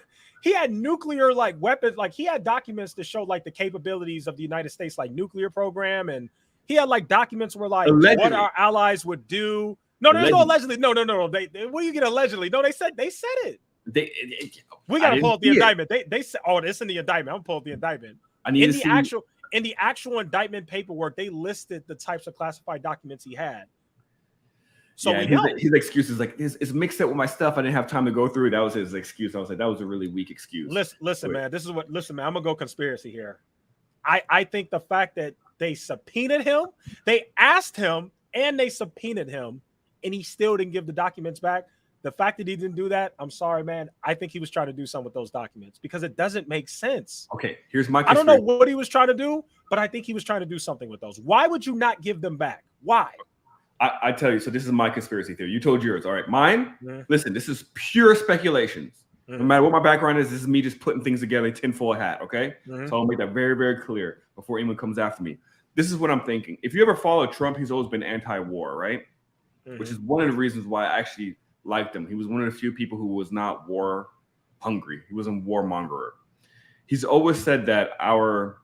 [SPEAKER 2] like weapons, like he had documents to show like the capabilities of the United States like nuclear program, and he had like documents where like allegedly what our allies would do. No, there's no allegedly. No. They where you get allegedly? No, they said it. We gotta pull up the indictment. They said, oh, it's in the indictment. I'm gonna pull up the indictment. In the actual indictment paperwork, they listed the types of classified documents he had. So we know.
[SPEAKER 1] His excuse is like, it's mixed up with my stuff. I didn't have time to go through it. That was his excuse. I was like, that was a really weak excuse.
[SPEAKER 2] Listen, man. Listen, man. I'm gonna go conspiracy here. I think the fact that they subpoenaed him, they asked him, and they subpoenaed him, and he still didn't give the documents back. The fact that he didn't do that, I'm sorry, man. I think he was trying to do something with those documents, because it doesn't make sense.
[SPEAKER 1] Okay, here's my
[SPEAKER 2] conspiracy. I don't know what he was trying to do, but I think he was trying to do something with those. Why would you not give them back? Why?
[SPEAKER 1] I tell you, so this is my conspiracy theory. You told yours. All right, mine, listen, this is pure speculations. No matter what my background is, this is me just putting things together, tinfoil hat, okay? So I'll make that very, very clear before anyone comes after me. This is what I'm thinking. If you ever follow Trump, he's always been anti-war, right? Which is one of the reasons why I actually liked him. He was one of the few people who was not war hungry. He wasn't warmonger. He's always said that our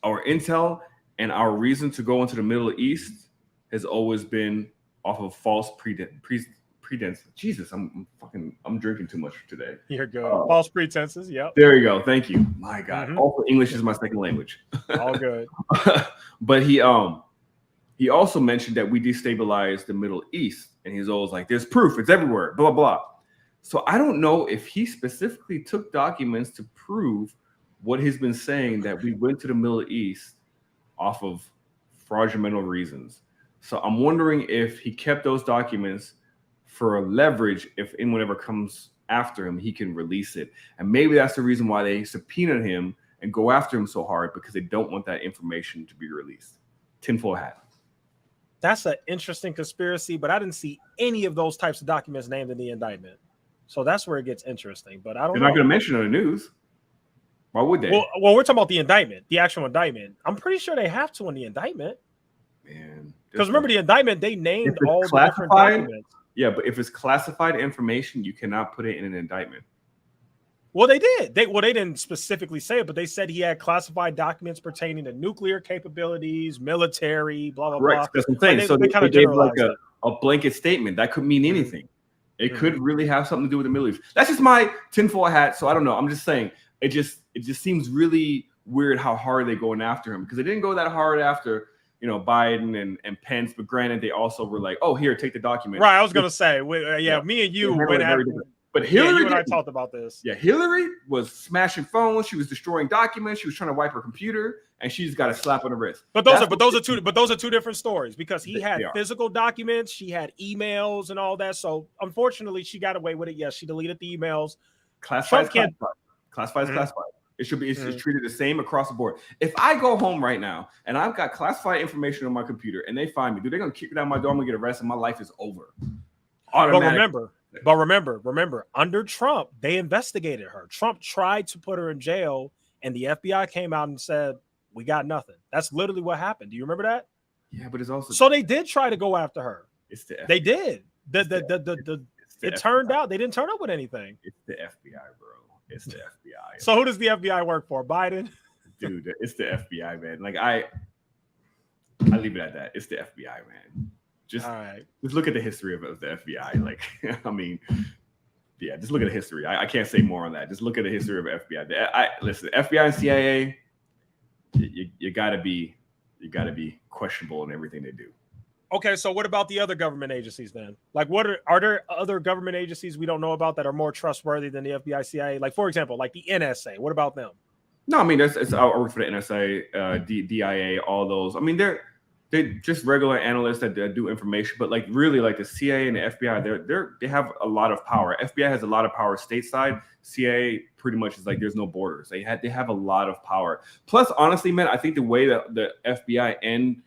[SPEAKER 1] intel and our reason to go into the Middle East has always been off of false pretense. Jesus, I'm drinking too much today.
[SPEAKER 2] You're good. False pretenses. Yep.
[SPEAKER 1] There you go. Thank you. My God. Also, English is my second language.
[SPEAKER 2] All good.
[SPEAKER 1] But he also mentioned that we destabilized the Middle East, and he's always like, "There's proof. It's everywhere." Blah blah. So I don't know if he specifically took documents to prove what he's been saying, that we went to the Middle East off of fraudulent reasons. So I'm wondering if he kept those documents for leverage. If anyone ever comes after him, he can release it. And maybe that's the reason why they subpoenaed him and go after him so hard, because they don't want that information to be released. Tinfoil hat.
[SPEAKER 2] That's an interesting conspiracy, but I didn't see any of those types of documents named in the indictment. So that's where it gets interesting. But I don't know.
[SPEAKER 1] They're not going to mention it on the news. Why would they?
[SPEAKER 2] Well, we're talking about the indictment, the actual indictment. I'm pretty sure they have to in the indictment.
[SPEAKER 1] Man.
[SPEAKER 2] Because remember, the indictment, they named all the different documents.
[SPEAKER 1] Yeah, but if it's classified information, you cannot put it in an indictment.
[SPEAKER 2] Well, they did. They didn't specifically say it, but they said he had classified documents pertaining to nuclear capabilities, military, blah blah
[SPEAKER 1] Correct.
[SPEAKER 2] blah.
[SPEAKER 1] That's what I'm saying.
[SPEAKER 2] Like
[SPEAKER 1] So
[SPEAKER 2] they
[SPEAKER 1] they
[SPEAKER 2] kind of
[SPEAKER 1] gave like
[SPEAKER 2] generalized it.
[SPEAKER 1] a blanket statement that could mean anything. It
[SPEAKER 2] Mhm.
[SPEAKER 1] could really have something to do with the Middle East. That's just my tinfoil hat. So I don't know. I'm just saying it just seems really weird how hard they're going after him, because they didn't go that hard after, you know, Biden and Pence. But granted, they also were like, oh, here, take the document.
[SPEAKER 2] Right. I was gonna say,
[SPEAKER 1] Yeah.
[SPEAKER 2] me and you
[SPEAKER 1] They handled
[SPEAKER 2] went
[SPEAKER 1] it
[SPEAKER 2] at.
[SPEAKER 1] very different. But
[SPEAKER 2] Yeah,
[SPEAKER 1] Hillary
[SPEAKER 2] you and I
[SPEAKER 1] didn't.
[SPEAKER 2] talked about this.
[SPEAKER 1] Yeah, Hillary was smashing phones. She was destroying documents. She was trying to wipe her computer, and she just got a slap on the wrist.
[SPEAKER 2] But those are two different stories, because he had
[SPEAKER 1] They are.
[SPEAKER 2] physical documents, she had emails and all that. So unfortunately, she got away with it. Yes, she deleted the emails.
[SPEAKER 1] Classified is
[SPEAKER 2] Trump can't-
[SPEAKER 1] classified. Classified is
[SPEAKER 2] Mhm.
[SPEAKER 1] classified. It should be. It's
[SPEAKER 2] Mhm.
[SPEAKER 1] treated the same across the board. If I go home right now and I've got classified information on my computer and they find me, dude, they're gonna kick me down my door. I'm gonna get arrested. My life is over.
[SPEAKER 2] But remember, under Trump, they investigated her. Trump tried to put her in jail, and the FBI came out and said, "We got nothing." That's literally what happened. Do you remember that?
[SPEAKER 1] Yeah, but it's also
[SPEAKER 2] So they did try to go after her.
[SPEAKER 1] it's the FBI.
[SPEAKER 2] They did.
[SPEAKER 1] It's the
[SPEAKER 2] It
[SPEAKER 1] FBI.
[SPEAKER 2] turned out they didn't turn up with anything.
[SPEAKER 1] It's the FBI, bro. It's the FBI.
[SPEAKER 2] So who does the FBI work for? Biden?
[SPEAKER 1] Dude, it's the FBI, man. Like I leave it at that. It's the FBI, man. Just look at the history of the FBI. Like, I mean, yeah, just look at the history. I can't say more on that. Just look at the history of the FBI. Listen, FBI and CIA, you gotta be questionable in everything they do.
[SPEAKER 2] Okay, so what about the other government agencies then? Like, are there other government agencies we don't know about that are more trustworthy than the FBI, CIA? Like, for example, like the NSA. What about them?
[SPEAKER 1] No, I mean, I work for the NSA, DIA, all those. I mean, they're just regular analysts that do information, but like really, like the CIA and the FBI, they have a lot of power. FBI has a lot of power stateside. CIA pretty much is like there's no borders. They have a lot of power. Plus, honestly, man, I think the way that the FBI and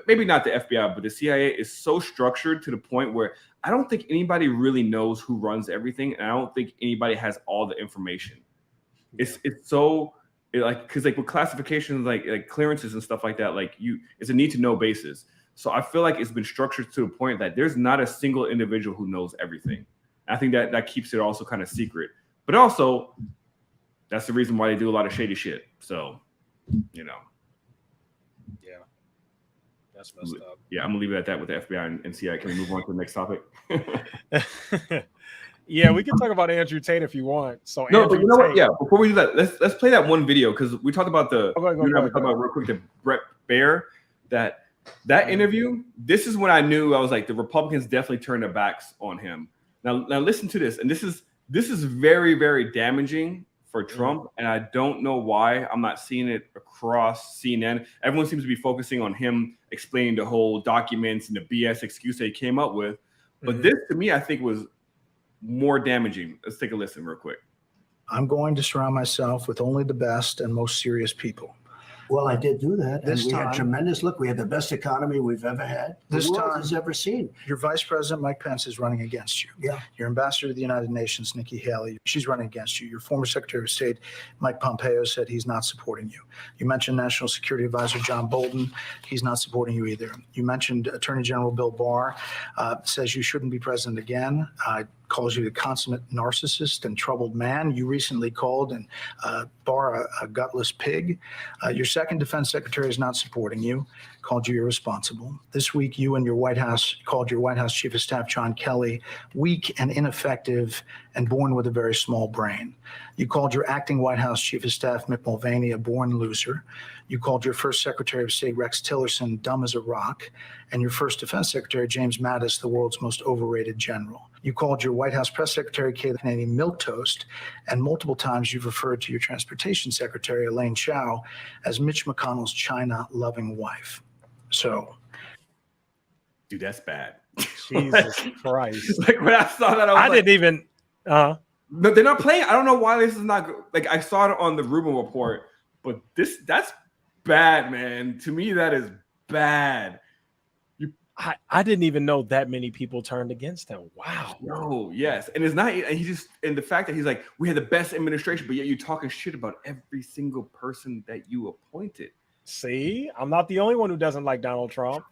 [SPEAKER 1] maybe not the FBI, but the CIA is so structured to the point where I don't think anybody really knows who runs everything, and I don't think anybody has all the information. It's so. Because with classifications, like clearances and stuff like that, it's a need to know basis. So I feel like it's been structured to a point that there's not a single individual who knows everything. I think that keeps it also kind of secret. But also, that's the reason why they do a lot of shady shit. So, you know.
[SPEAKER 2] Yeah. That's messed up.
[SPEAKER 1] Yeah, I'm gonna leave it at that with the FBI and CIA. Can we move on to the next topic?
[SPEAKER 2] Yeah, we can talk about Andrew Tate if you want. So
[SPEAKER 1] no, but you know what? Yeah, before we do that, let's play that one video, because we talked about
[SPEAKER 2] Go ahead.
[SPEAKER 1] real quick the Brett Baer that interview. This is when I knew I was like, the Republicans definitely turned their backs on him. Now listen to this, and this is very, very damaging for Trump, and I don't know why I'm not seeing it across CNN. Everyone seems to be focusing on him explaining the whole documents and the BS excuse they came up with, but this to me I think was more damaging. Let's take a listen real quick.
[SPEAKER 3] I'm going to surround myself with only the best and most serious people.
[SPEAKER 4] Well, I did do that.
[SPEAKER 3] This
[SPEAKER 4] and we
[SPEAKER 3] time-
[SPEAKER 4] had tremendous look. We had the best economy we've ever had.
[SPEAKER 3] This
[SPEAKER 4] The world
[SPEAKER 3] time-
[SPEAKER 4] has ever seen.
[SPEAKER 3] Your Vice President, Mike Pence, is running against you.
[SPEAKER 4] Yeah.
[SPEAKER 3] Your Ambassador to the United Nations, Nikki Haley, she's running against you. Your former Secretary of State, Mike Pompeo, said he's not supporting you. You mentioned National Security Advisor John Bolton. He's not supporting you either. You mentioned Attorney General Bill Barr, says you shouldn't be president again. Calls you the consummate narcissist and troubled man. You recently called Barr a gutless pig. Your second defense secretary is not supporting you, called you irresponsible. This week, you and your White House called your White House Chief of Staff, John Kelly, weak and ineffective and born with a very small brain. You called your acting White House Chief of Staff, Mick Mulvaney, a born loser. You called your first Secretary of State, Rex Tillerson, dumb as a rock, and your first Defense Secretary, James Mattis, the world's most overrated general. You called your White House Press Secretary, Kayleigh Kennedy, milquetoast, and multiple times you've referred to your Transportation Secretary, Elaine Chao, as Mitch McConnell's China-loving wife. So,
[SPEAKER 1] Dude, that's bad.
[SPEAKER 2] Jesus Christ.
[SPEAKER 1] Like when I saw that,
[SPEAKER 2] I didn't even.
[SPEAKER 1] No, they're not playing. I don't know why this is not like I saw it on the Rubin report, but that's bad, man. To me, that is bad.
[SPEAKER 2] I didn't even know that many people turned against him. Wow.
[SPEAKER 1] No, yes. And it's not, and the fact that he's like, we had the best administration, but yet you're talking shit about every single person that you appointed.
[SPEAKER 2] See, I'm not the only one who doesn't like Donald Trump.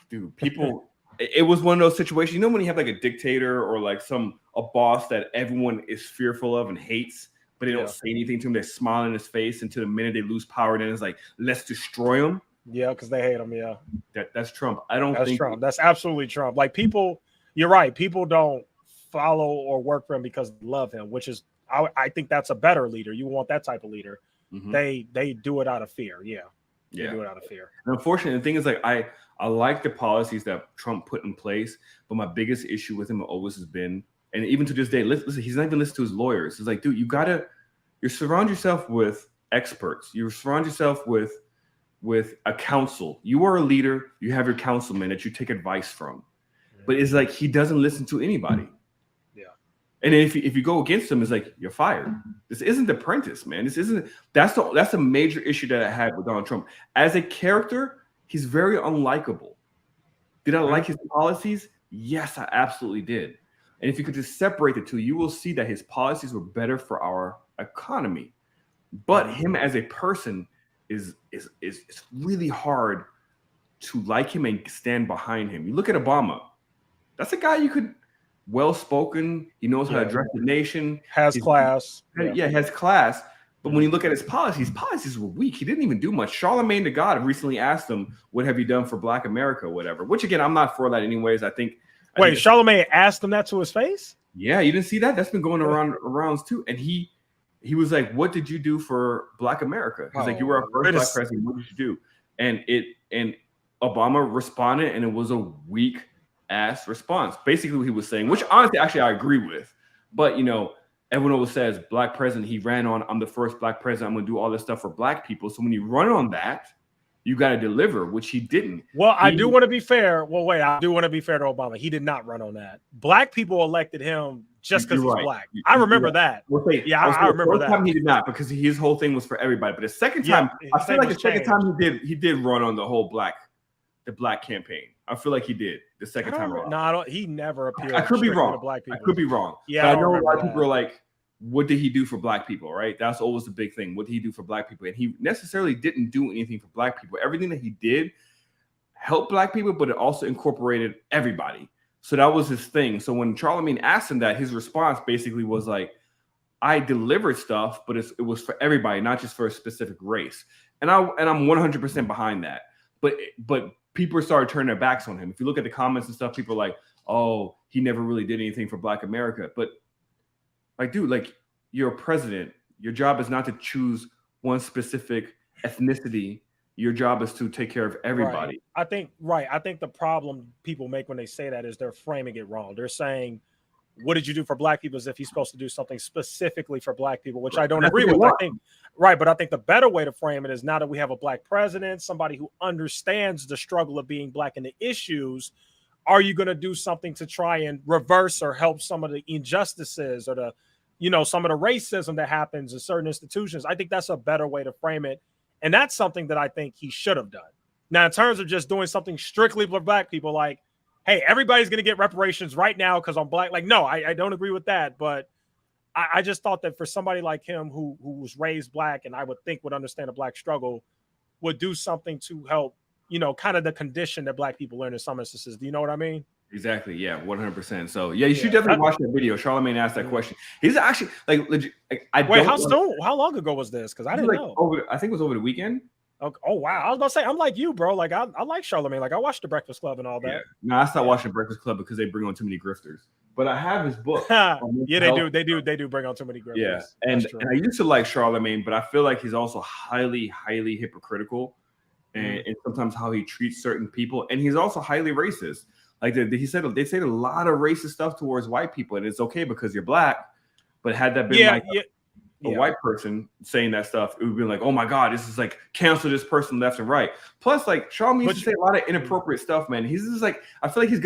[SPEAKER 1] Dude, people, it was one of those situations. You know when you have like a dictator or like a boss that everyone is fearful of and hates, but they don't say anything to him. They smile in his face until the minute they lose power, then it's like, let's destroy him.
[SPEAKER 2] Yeah, because they hate him. Yeah,
[SPEAKER 1] that's Trump. I don't
[SPEAKER 2] that's
[SPEAKER 1] think
[SPEAKER 2] Trump. That's absolutely Trump. Like people, you're right. People don't follow or work for him because they love him, which is I think that's a better leader. You want that type of leader.
[SPEAKER 1] Mm-hmm.
[SPEAKER 2] They do it out of fear. Yeah. They do it out of fear.
[SPEAKER 1] And unfortunately, the thing is, like, I like the policies that Trump put in place, but my biggest issue with him always has been, and even to this day, listen, he's not even listening to his lawyers. It's like, dude, you surround yourself with experts. You surround yourself with a council. You are a leader. You have your councilman that you take advice from. But it's like he doesn't listen to anybody.
[SPEAKER 2] Yeah.
[SPEAKER 1] And if you go against him, it's like you're fired. This isn't The Apprentice, man. This isn't. That's a major issue that I had with Donald Trump. As a character, he's very unlikable. Did I like his policies? Yes, I absolutely did. And if you could just separate the two, you will see that his policies were better for our economy. But him as a person is really hard to like him and stand behind him. You look at Obama. That's a guy you could well-spoken. He knows how to address the nation.
[SPEAKER 2] Has class.
[SPEAKER 1] Yeah, has class. But when you look at his policies were weak. He didn't even do much. Charlemagne the God recently asked him, "What have you done for Black America?" or whatever. Which again, I'm not for that anyways. I think.
[SPEAKER 2] Charlemagne asked him that to his face?
[SPEAKER 1] Yeah, you didn't see that? That's been going around too. And he was like, "What did you do for Black America?" He's like, "You were our first Black president. What did you do?" And Obama responded, and it was a weak ass response. Basically, what he was saying, which honestly, actually, I agree with. But everyone always says Black president. He ran on, "I'm the first Black president. I'm going to do all this stuff for Black people." So when you run on that, you got to deliver, which he didn't.
[SPEAKER 2] Well, I do want to be fair. Well, wait, I do want to be fair to Obama. He did not run on that. Black people elected him just because he's Black. I remember that.
[SPEAKER 1] Well, I remember that. The first time he did not, because his whole thing was for everybody. But the second time, I feel like the second time he did run on the whole Black campaign. I feel like he did the second time around.
[SPEAKER 2] No, he never appeared.
[SPEAKER 1] I could be wrong.
[SPEAKER 2] To Black people.
[SPEAKER 1] I could be wrong.
[SPEAKER 2] Yeah,
[SPEAKER 1] but I know a lot of people are like, what did he do for Black people, right? That's always the big thing. What did he do for Black people? And he necessarily didn't do anything for Black people. Everything that he did helped Black people, but it also incorporated everybody. So that was his thing. So when Charlemagne asked him that, his response basically was like, I delivered stuff, but it was for everybody, not just for a specific race. And I'm 100% behind that. But people started turning their backs on him. If you look at the comments and stuff, people are like, oh, he never really did anything for Black America. But like, dude, like, you're a president. Your job is not to choose one specific ethnicity. Your job is to take care of everybody.
[SPEAKER 2] I think the problem people make when they say that is they're framing it wrong. They're saying, what did you do for Black people as if he's supposed to do something specifically for Black people, which I don't agree with. But I think the better way to frame it is, now that we have a Black president, somebody who understands the struggle of being Black and the issues, are you going to do something to try and reverse or help some of the injustices or the, some of the racism that happens in certain institutions? I think that's a better way to frame it. And that's something that I think he should have done. Now, in terms of just doing something strictly for Black people, like, hey, everybody's going to get reparations right now because I'm Black. Like, no, I don't agree with that. But I just thought that for somebody like him who was raised Black and I would think would understand the Black struggle, would do something to help, kind of the condition that Black people are in some instances. Do you know what I mean?
[SPEAKER 1] Exactly. Yeah, 100%. So yeah, you should definitely watch that video. Charlemagne asked that question. He's actually like legit.
[SPEAKER 2] How long ago was this? Because I didn't know.
[SPEAKER 1] I think it was over the weekend.
[SPEAKER 2] Okay. Oh wow! I was about to say, I'm like you, bro. Like I like Charlemagne. Like I watched The Breakfast Club and all that.
[SPEAKER 1] Yeah. No, I stopped watching Breakfast Club because they bring on too many grifters. But I have his book.
[SPEAKER 2] Yeah, they do bring on too many grifters.
[SPEAKER 1] Yeah, and I used to like Charlemagne, but I feel like he's also highly, highly hypocritical, and sometimes how he treats certain people, and he's also highly racist. Like they said a lot of racist stuff towards white people, and it's okay because you're Black. But had that been a white person saying that stuff, it would be like, oh my God, this is like cancel this person left and right. Plus, like Charlemagne used to say a lot of inappropriate stuff, man. He's just like, I feel like he's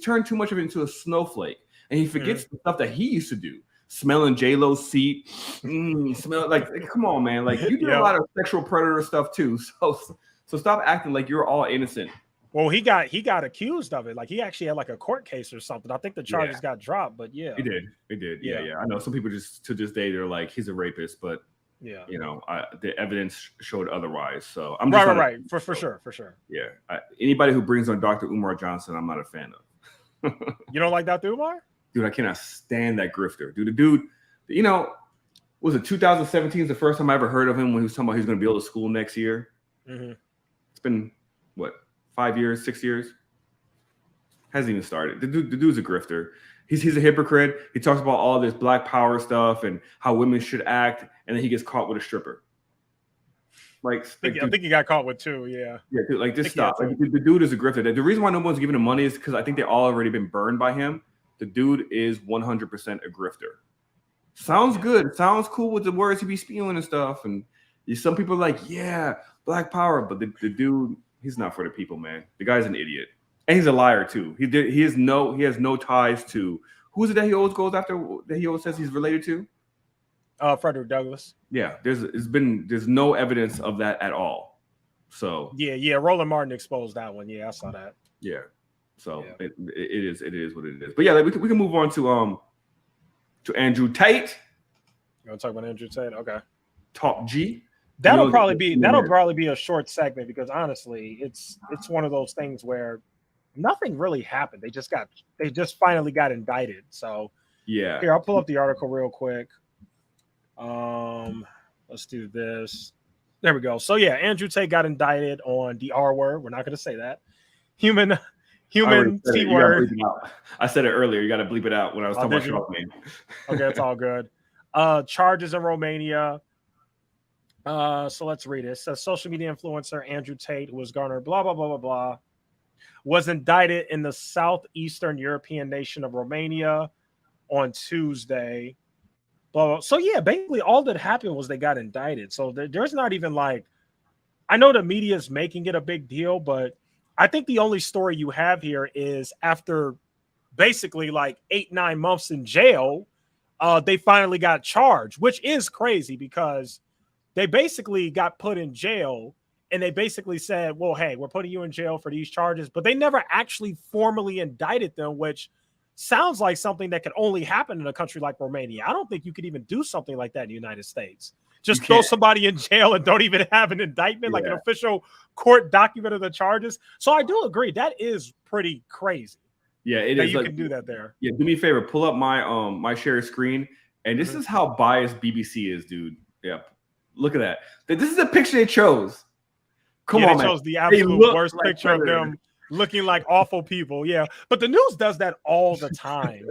[SPEAKER 1] turned too much of it into a snowflake, and he forgets the stuff that he used to do. Smelling J-Lo's seat, smell like come on, man. Like you do a lot of sexual predator stuff too. So stop acting like you're all innocent.
[SPEAKER 2] Well, he got accused of it. Like he actually had like a court case or something. I think the charges got dropped, but yeah.
[SPEAKER 1] He did. Yeah. I know some people just to this day they're like he's a rapist, but
[SPEAKER 2] Yeah.
[SPEAKER 1] You know, the evidence showed otherwise. So I'm just
[SPEAKER 2] right. For sure.
[SPEAKER 1] Yeah. Anybody who brings on Dr. Umar Johnson, I'm not a fan of.
[SPEAKER 2] You don't like Dr. Umar?
[SPEAKER 1] Dude, I cannot stand that grifter. Dude, the dude, you know, was it 2017 is the first time I ever heard of him when he was talking about he was going to build a school next year.
[SPEAKER 2] Mm-hmm.
[SPEAKER 1] It's been, what, 5 years, 6 years? Hasn't even started. The dude's a grifter. He's a hypocrite. He talks about all this black power stuff and how women should act, and then he gets caught with a stripper. I
[SPEAKER 2] think he got caught with 2. Yeah.
[SPEAKER 1] Yeah, dude, like just stop. Like, the dude is a grifter. The reason why no one's giving him money is because I think they all already been burned by him. The dude is 100% a grifter. Sounds good. Sounds cool with the words he be spewing and stuff. And some people are like, yeah, black power, but the dude, he's not for the people, man. The guy's an idiot. And he's a liar too. He has no ties to who is it that he always goes after, that he always says he's related to?
[SPEAKER 2] Frederick Douglass.
[SPEAKER 1] Yeah, there's no evidence of that at all. So
[SPEAKER 2] yeah, Roland Martin exposed that one. Yeah, I saw that.
[SPEAKER 1] Yeah. So yeah. It is what it is. But yeah, like we can move on to Andrew Tate.
[SPEAKER 2] You want to talk about Andrew Tate? Okay.
[SPEAKER 1] Talk G.
[SPEAKER 2] That'll probably be a short segment because honestly, it's one of those things where nothing really happened. They just finally got indicted. So
[SPEAKER 1] yeah.
[SPEAKER 2] Here, I'll pull up the article real quick. Let's do this. There we go. So yeah, Andrew Tate got indicted on the R word. We're not going to say that. Human T word.
[SPEAKER 1] I said it earlier. You got to bleep it out when I was talking about Shark name.
[SPEAKER 2] Okay, it's all good. Charges in Romania. So let's read it. It says social media influencer Andrew Tate, who was garnered blah blah blah blah blah, was indicted in the southeastern European nation of Romania on Tuesday. Blah, blah. So yeah, basically all that happened was they got indicted. So there's not even like, I know the media is making it a big deal, but I think the only story you have here is after basically like 8-9 months in jail, they finally got charged, which is crazy because they basically got put in jail and they basically said, well, hey, we're putting you in jail for these charges, but they never actually formally indicted them, which sounds like something that could only happen in a country like Romania. I don't think you could even do something like that in the United States. Just throw somebody in jail and don't even have an indictment, like an official court document of the charges. So I do agree that is pretty crazy.
[SPEAKER 1] Yeah, it is.
[SPEAKER 2] You can do that there.
[SPEAKER 1] Yeah, do me a favor, pull up my my share screen, and this is how biased BBC is, dude. Yeah, look at that. This is a picture they chose. Come on,
[SPEAKER 2] they
[SPEAKER 1] man.
[SPEAKER 2] chose the absolute worst picture of them looking like awful people. Yeah, but the news does that all the time.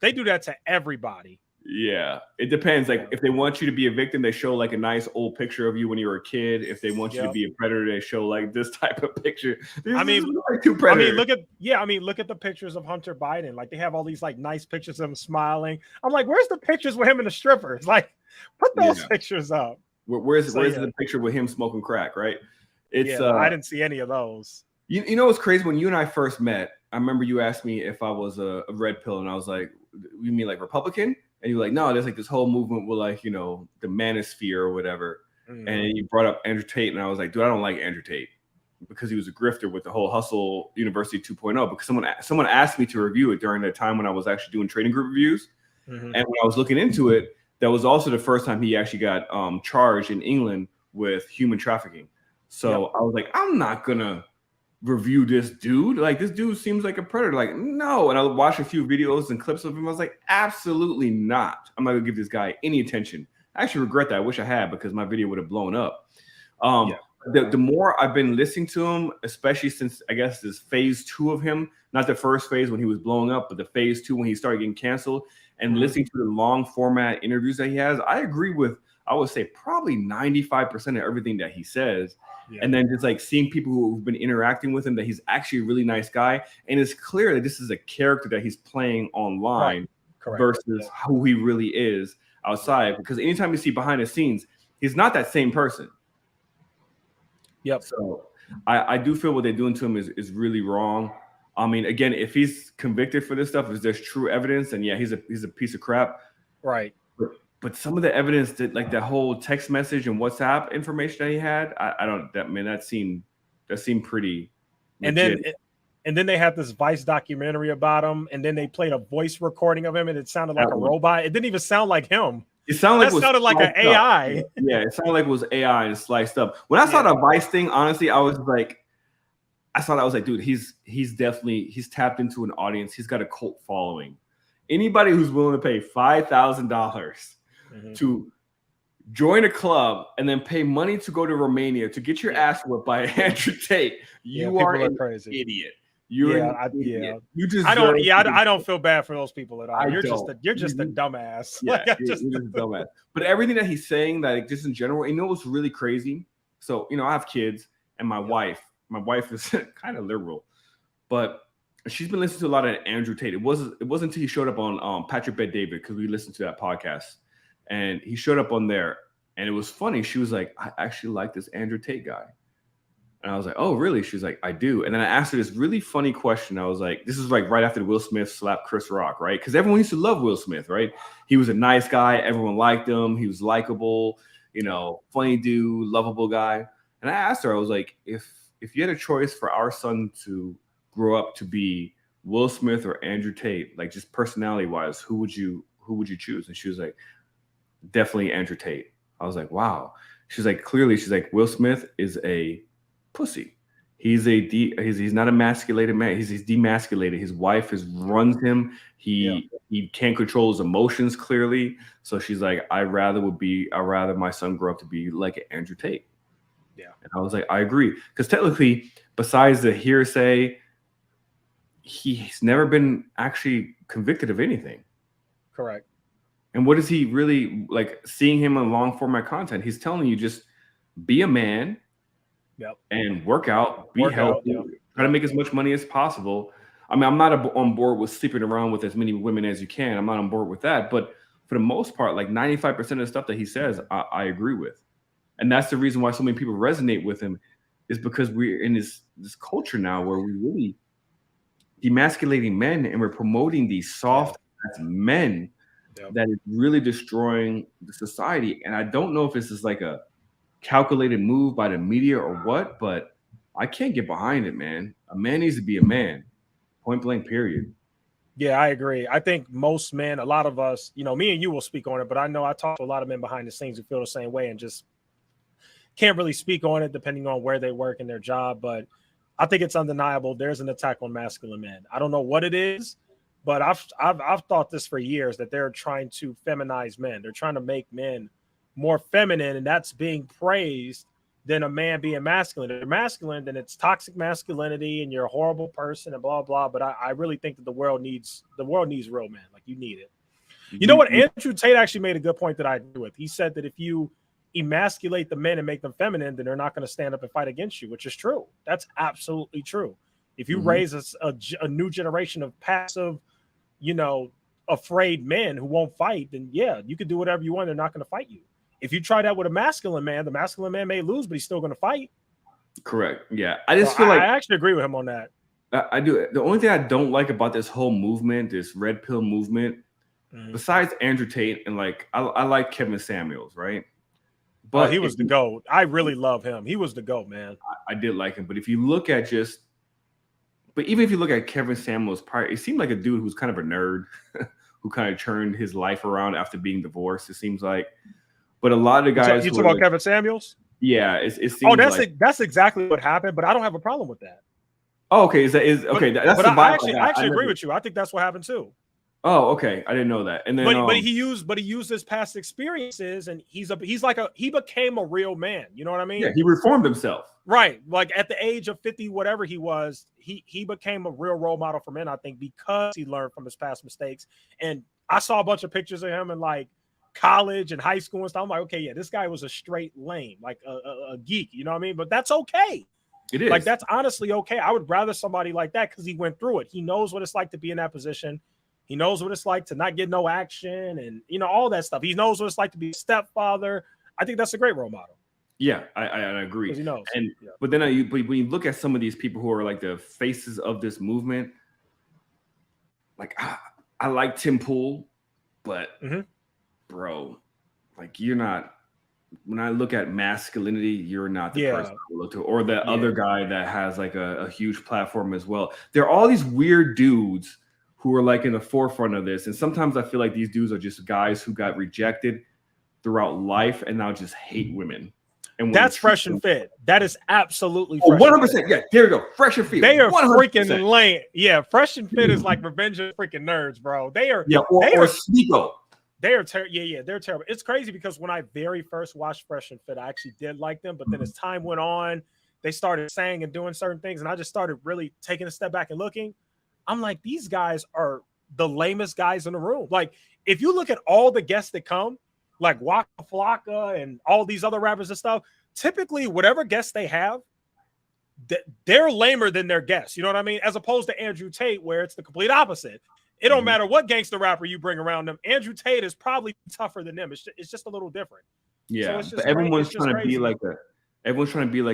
[SPEAKER 2] They do that to everybody.
[SPEAKER 1] Yeah, it depends. Like if they want you to be a victim, they show like a nice old picture of you when you were a kid. If they want you to be a predator, they show like this type of picture.
[SPEAKER 2] I mean, look at the pictures of Hunter Biden. Like they have all these like nice pictures of him smiling. I'm like, where's the pictures with him and the strippers? Like, put those pictures up.
[SPEAKER 1] Where's the picture with him smoking crack? Right? It's
[SPEAKER 2] I didn't see any of those.
[SPEAKER 1] You know what's crazy? When you and I first met, I remember you asked me if I was a red pill, and I was like, "You mean like Republican?" And you're like, no, there's like this whole movement with like, you know, the manosphere or whatever. Mm-hmm. And you brought up Andrew Tate. And I was like, dude, I don't like Andrew Tate because he was a grifter with the whole Hustle University 2.0. Because someone asked me to review it during the time when I was actually doing trading group reviews. Mm-hmm. And when I was looking into it, that was also the first time he actually got charged in England with human trafficking. So I was like, I'm not going to review this dude. Like, this dude seems like a predator. Like, no. And I watched a few videos and clips of him. I was like, absolutely not. I'm not gonna give this guy any attention. I actually regret that. I wish I had, because my video would have blown up. The more I've been listening to him, especially since I guess this phase 2 of him, not the first phase when he was blowing up, but the phase 2 when he started getting canceled, and listening to the long format interviews that he has, I agree with, I would say probably 95% of everything that he says. Yeah. And then just like seeing people who've been interacting with him, that he's actually a really nice guy. And it's clear that this is a character that he's playing online versus who he really is outside. Because anytime you see behind the scenes, he's not that same person.
[SPEAKER 2] Yep.
[SPEAKER 1] So I do feel what they're doing to him is really wrong. I mean, again, if he's convicted for this stuff, if there's true evidence, then yeah, he's a piece of crap.
[SPEAKER 2] Right.
[SPEAKER 1] But some of the evidence that, like that whole text message and WhatsApp information that he had, that seemed pretty legit.
[SPEAKER 2] And then they had this Vice documentary about him, and then they played a voice recording of him, and it sounded like a robot. It didn't even sound like him.
[SPEAKER 1] It sounded like
[SPEAKER 2] That sounded like an
[SPEAKER 1] sliced up.
[SPEAKER 2] AI.
[SPEAKER 1] Yeah, it sounded like it was AI and sliced up. When I saw the Vice thing, honestly, I was like, dude, he's tapped into an audience. He's got a cult following. Anybody who's willing to pay $5,000 to join a club and then pay money to go to Romania to get your ass whipped by Andrew Tate, you are an
[SPEAKER 2] crazy
[SPEAKER 1] idiot. You're an idiot. You deserve
[SPEAKER 2] I don't feel bad for those people at all. You're just a dumbass.
[SPEAKER 1] Yeah, you're just a dumbass. But everything that he's saying, that like, just in general, you know what's really crazy? So, you know, I have kids, and my wife is kind of liberal, but she's been listening to a lot of Andrew Tate. It wasn't until he showed up on Patrick Bet David, because we listened to that podcast, and he showed up on there, and it was funny. She was like, I actually like this Andrew Tate guy. And I was like, oh, really? She's like, I do. And then I asked her this really funny question. I was like, this is like right after Will Smith slapped Chris Rock, right? Because everyone used to love Will Smith, right? He was a nice guy. Everyone liked him. He was likable, you know, funny dude, lovable guy. And I asked her, I was like, if you had a choice for our son to grow up to be Will Smith or Andrew Tate, like just personality wise, who would you choose? And she was like, definitely Andrew Tate. I was like, wow. She's like, clearly, she's like, Will Smith is a pussy. He's not emasculated man. He's demasculated. His wife runs him. He can't control his emotions clearly. So she's like, I'd rather my son grow up to be like Andrew Tate. Yeah. And I was like, I agree. Because technically, besides the hearsay, he's never been actually convicted of anything.
[SPEAKER 2] Correct.
[SPEAKER 1] And what is he really like? Seeing him on long format content, he's telling you just be a man.
[SPEAKER 2] Yep.
[SPEAKER 1] And work out, be healthy, try to make as much money as possible. I mean, I'm not on board with sleeping around with as many women as you can. I'm not on board with that. But for the most part, like 95% of the stuff that he says, I agree with. And that's the reason why so many people resonate with him, is because we're in this culture now where we're really demasculating men, and we're promoting these soft men that is really destroying the society. And I don't know if this is like a calculated move by the media or what, but I can't get behind it, man. A man needs to be a man, point blank, period.
[SPEAKER 2] Yeah, I agree. I think most men, a lot of us, you know, me and you will speak on it, but I know I talk to a lot of men behind the scenes who feel the same way and just can't really speak on it depending on where they work in their job. But I think it's undeniable there's an attack on masculine men. I don't know what it is, but I've thought this for years, that they're trying to feminize men. They're trying to make men more feminine, and that's being praised than a man being masculine. If you're masculine, then it's toxic masculinity and you're a horrible person and blah blah. But I really think that the world needs real men. Like, you need it. You know what? Andrew Tate actually made a good point that I agree with. He said that if you emasculate the men and make them feminine, then they're not going to stand up and fight against you, which is true. That's absolutely true. If you raise a new generation of passive, you know, afraid men who won't fight, then yeah, you can do whatever you want. They're not going to fight you. If you try that with a masculine man, the masculine man may lose, but he's still going to fight.
[SPEAKER 1] Correct. Yeah. I just feel like
[SPEAKER 2] I actually agree with him on that.
[SPEAKER 1] I do. The only thing I don't like about this whole movement, this red pill movement, besides Andrew Tate, and like, I like Kevin Samuels, right?
[SPEAKER 2] But he was the GOAT. I really love him. He was the GOAT, man.
[SPEAKER 1] I did like him. But even if you look at Kevin Samuels prior, it seemed like a dude who's kind of a nerd who kind of turned his life around after being divorced, it seems like. But a lot of the guys.
[SPEAKER 2] You talking about Kevin Samuels?
[SPEAKER 1] Yeah, it seems.
[SPEAKER 2] That's exactly what happened. But I don't have a problem with that.
[SPEAKER 1] Oh, okay. That's
[SPEAKER 2] but
[SPEAKER 1] the
[SPEAKER 2] I actually agree with you. I think that's what happened too.
[SPEAKER 1] Oh, okay. I didn't know that. And then,
[SPEAKER 2] but he used his past experiences, and he became a real man. You know what I mean?
[SPEAKER 1] Yeah, he reformed himself.
[SPEAKER 2] Right. Like at the age of 50, whatever he was, he became a real role model for men, I think, because he learned from his past mistakes. And I saw a bunch of pictures of him in like college and high school and stuff. I'm like, okay, yeah, this guy was a straight lame, like a geek, you know what I mean? But that's okay.
[SPEAKER 1] It is.
[SPEAKER 2] Like, that's honestly okay. I would rather somebody like that, because he went through it. He knows what it's like to be in that position. He knows what it's like to not get no action and, you know, all that stuff. He knows what it's like to be a stepfather. I think that's a great role model.
[SPEAKER 1] Yeah, I agree.
[SPEAKER 2] He knows.
[SPEAKER 1] And but then when you look at some of these people who are like the faces of this movement, like I like Tim Pool, but bro, like, you're not. When I look at masculinity, you're not the person I look to, or the other guy that has like a huge platform as well. There are all these weird dudes who are like in the forefront of this, and sometimes I feel like these dudes are just guys who got rejected throughout life and now just hate women. And
[SPEAKER 2] that's fresh and fit. That is absolutely
[SPEAKER 1] fresh.
[SPEAKER 2] 100%.
[SPEAKER 1] Yeah, there you go. Fresh and fit.
[SPEAKER 2] They are
[SPEAKER 1] 100%.
[SPEAKER 2] freaking lame. Yeah, fresh and fit is like Revenge of freaking Nerds, bro. They are.
[SPEAKER 1] Yeah, or Sneeko.
[SPEAKER 2] They are terrible. Yeah, they're terrible. It's crazy because when I very first watched Fresh and Fit, I actually did like them. But then as time went on, they started saying and doing certain things, and I just started really taking a step back and looking. I'm like, these guys are the lamest guys in the room. Like, if you look at all the guests that come, like Waka Flocka and all these other rappers and stuff, typically whatever guests they have, they're lamer than their guests. You know what I mean? As opposed to Andrew Tate, where it's the complete opposite. It don't matter what gangster rapper you bring around them. Andrew Tate is probably tougher than them. It's just a little different.
[SPEAKER 1] Yeah, so but everyone's trying to be like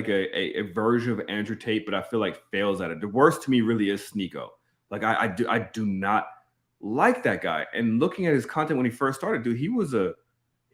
[SPEAKER 1] a version of Andrew Tate, but I feel like fails at it. The worst to me really is Sneeko. Like I do not like that guy. And looking at his content when he first started, dude, he was a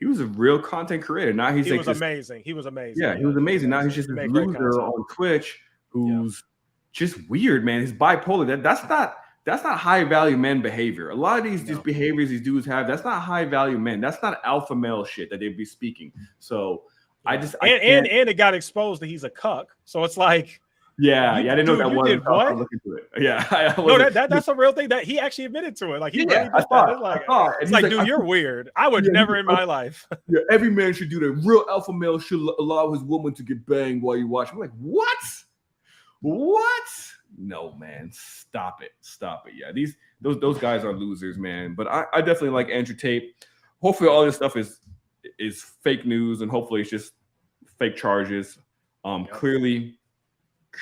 [SPEAKER 1] real content creator. Now he was
[SPEAKER 2] amazing. He was amazing.
[SPEAKER 1] Yeah, he was amazing. Now he's just a loser on Twitch who's just weird, man. He's bipolar. That's not high value men behavior. A lot of these behaviors these dudes have, that's not high value men. That's not alpha male shit that they'd be speaking. So and
[SPEAKER 2] it got exposed that he's a cuck. So it's like,
[SPEAKER 1] I didn't know that one.
[SPEAKER 2] What?
[SPEAKER 1] Look into it. Yeah,
[SPEAKER 2] no, that's a real thing that he actually admitted to it. Like he really did that. It's like, dude, you're weird. I would never in my life.
[SPEAKER 1] Yeah, every man should do that. Real alpha male should allow his woman to get banged while you watch. I'm like, what? No, man, stop it. Yeah, those guys are losers, man. But I definitely like Andrew Tate. Hopefully all this stuff is fake news, and hopefully it's just fake charges.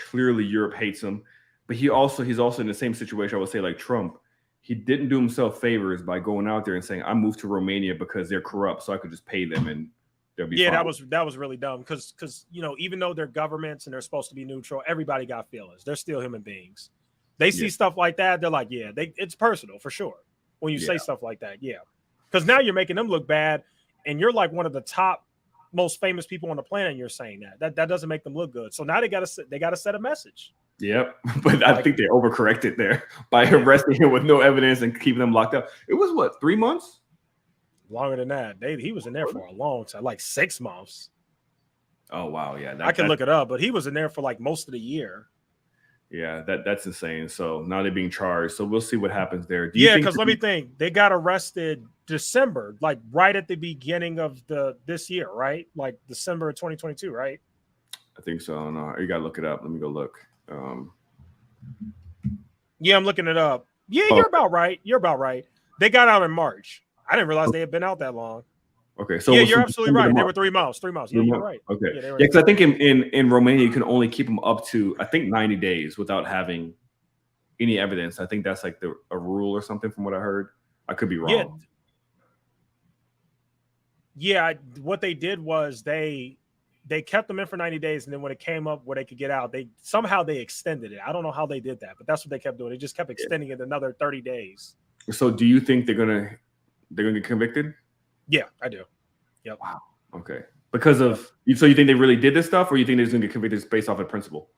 [SPEAKER 1] Clearly Europe hates him, but he's also in the same situation, I would say, like Trump. He didn't do himself favors by going out there and saying, I moved to Romania because they're corrupt, so I could just pay them and they'll be fine.
[SPEAKER 2] that was really dumb because even though they're governments and they're supposed to be neutral, everybody got feelings. They're still human beings. They see stuff like that, they're like, it's personal for sure when you say stuff like that. Because now you're making them look bad, and you're like one of the top most famous people on the planet, and you're saying that doesn't make them look good. So now they gotta set a message.
[SPEAKER 1] Yep, but I think they overcorrected there by arresting him with no evidence and keeping him locked up. It was what, 3 months?
[SPEAKER 2] Longer than that. He was in there for a long time, like 6 months.
[SPEAKER 1] Oh wow, yeah.
[SPEAKER 2] I can look it up, but he was in there for like most of the year.
[SPEAKER 1] Yeah, that's insane. So now they're being charged. So we'll see what happens there.
[SPEAKER 2] Because let me think. They got arrested December, like right at the beginning of this year, right? Like December of 2022, right?
[SPEAKER 1] I think so. I don't know. You gotta look it up. Let me go look.
[SPEAKER 2] Yeah, I'm looking it up. Yeah, You're about right. They got out in March. I didn't realize they had been out that long.
[SPEAKER 1] Okay, so
[SPEAKER 2] you're absolutely right. They were 3 months. 3 months. Yeah, you're right.
[SPEAKER 1] Okay, because I think in Romania you can only keep them up to 90 days without having any evidence. I think that's like a rule or something from what I heard. I could be wrong. Yeah,
[SPEAKER 2] what they did was they kept them in for 90 days, and then when it came up where they could get out, they extended it. I don't know how they did that, but that's what they kept doing. They just kept extending it another 30 days.
[SPEAKER 1] So do you think they're gonna get convicted?
[SPEAKER 2] Yeah, I do. Yep.
[SPEAKER 1] Wow. Okay. Because of so you think they really did this stuff, or you think they're just gonna get convicted based off of principle?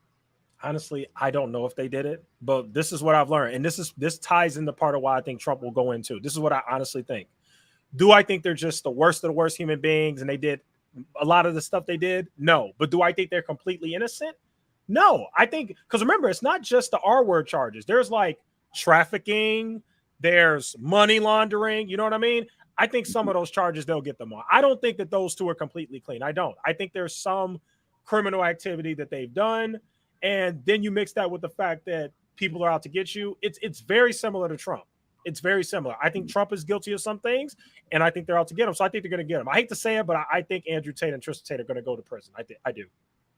[SPEAKER 2] Honestly, I don't know if they did it, but this is what I've learned, and this ties into part of why I think Trump will go into. This is what I honestly think. Do I think they're just the worst of the worst human beings, and they did a lot of the stuff they did? No. But do I think they're completely innocent? No. I think, because remember, it's not just the R-word charges. There's like trafficking, there's money laundering. You know what I mean? I think some of those charges, they'll get them on. I don't think that those two are completely clean. I don't. I think there's some criminal activity that they've done. And then you mix that with the fact that people are out to get you. It's very similar to Trump. It's very similar. I think Trump is guilty of some things, and I think they're out to get him. So I think they're going to get him. I hate to say it, but I think Andrew Tate and Tristan Tate are going to go to prison. I do.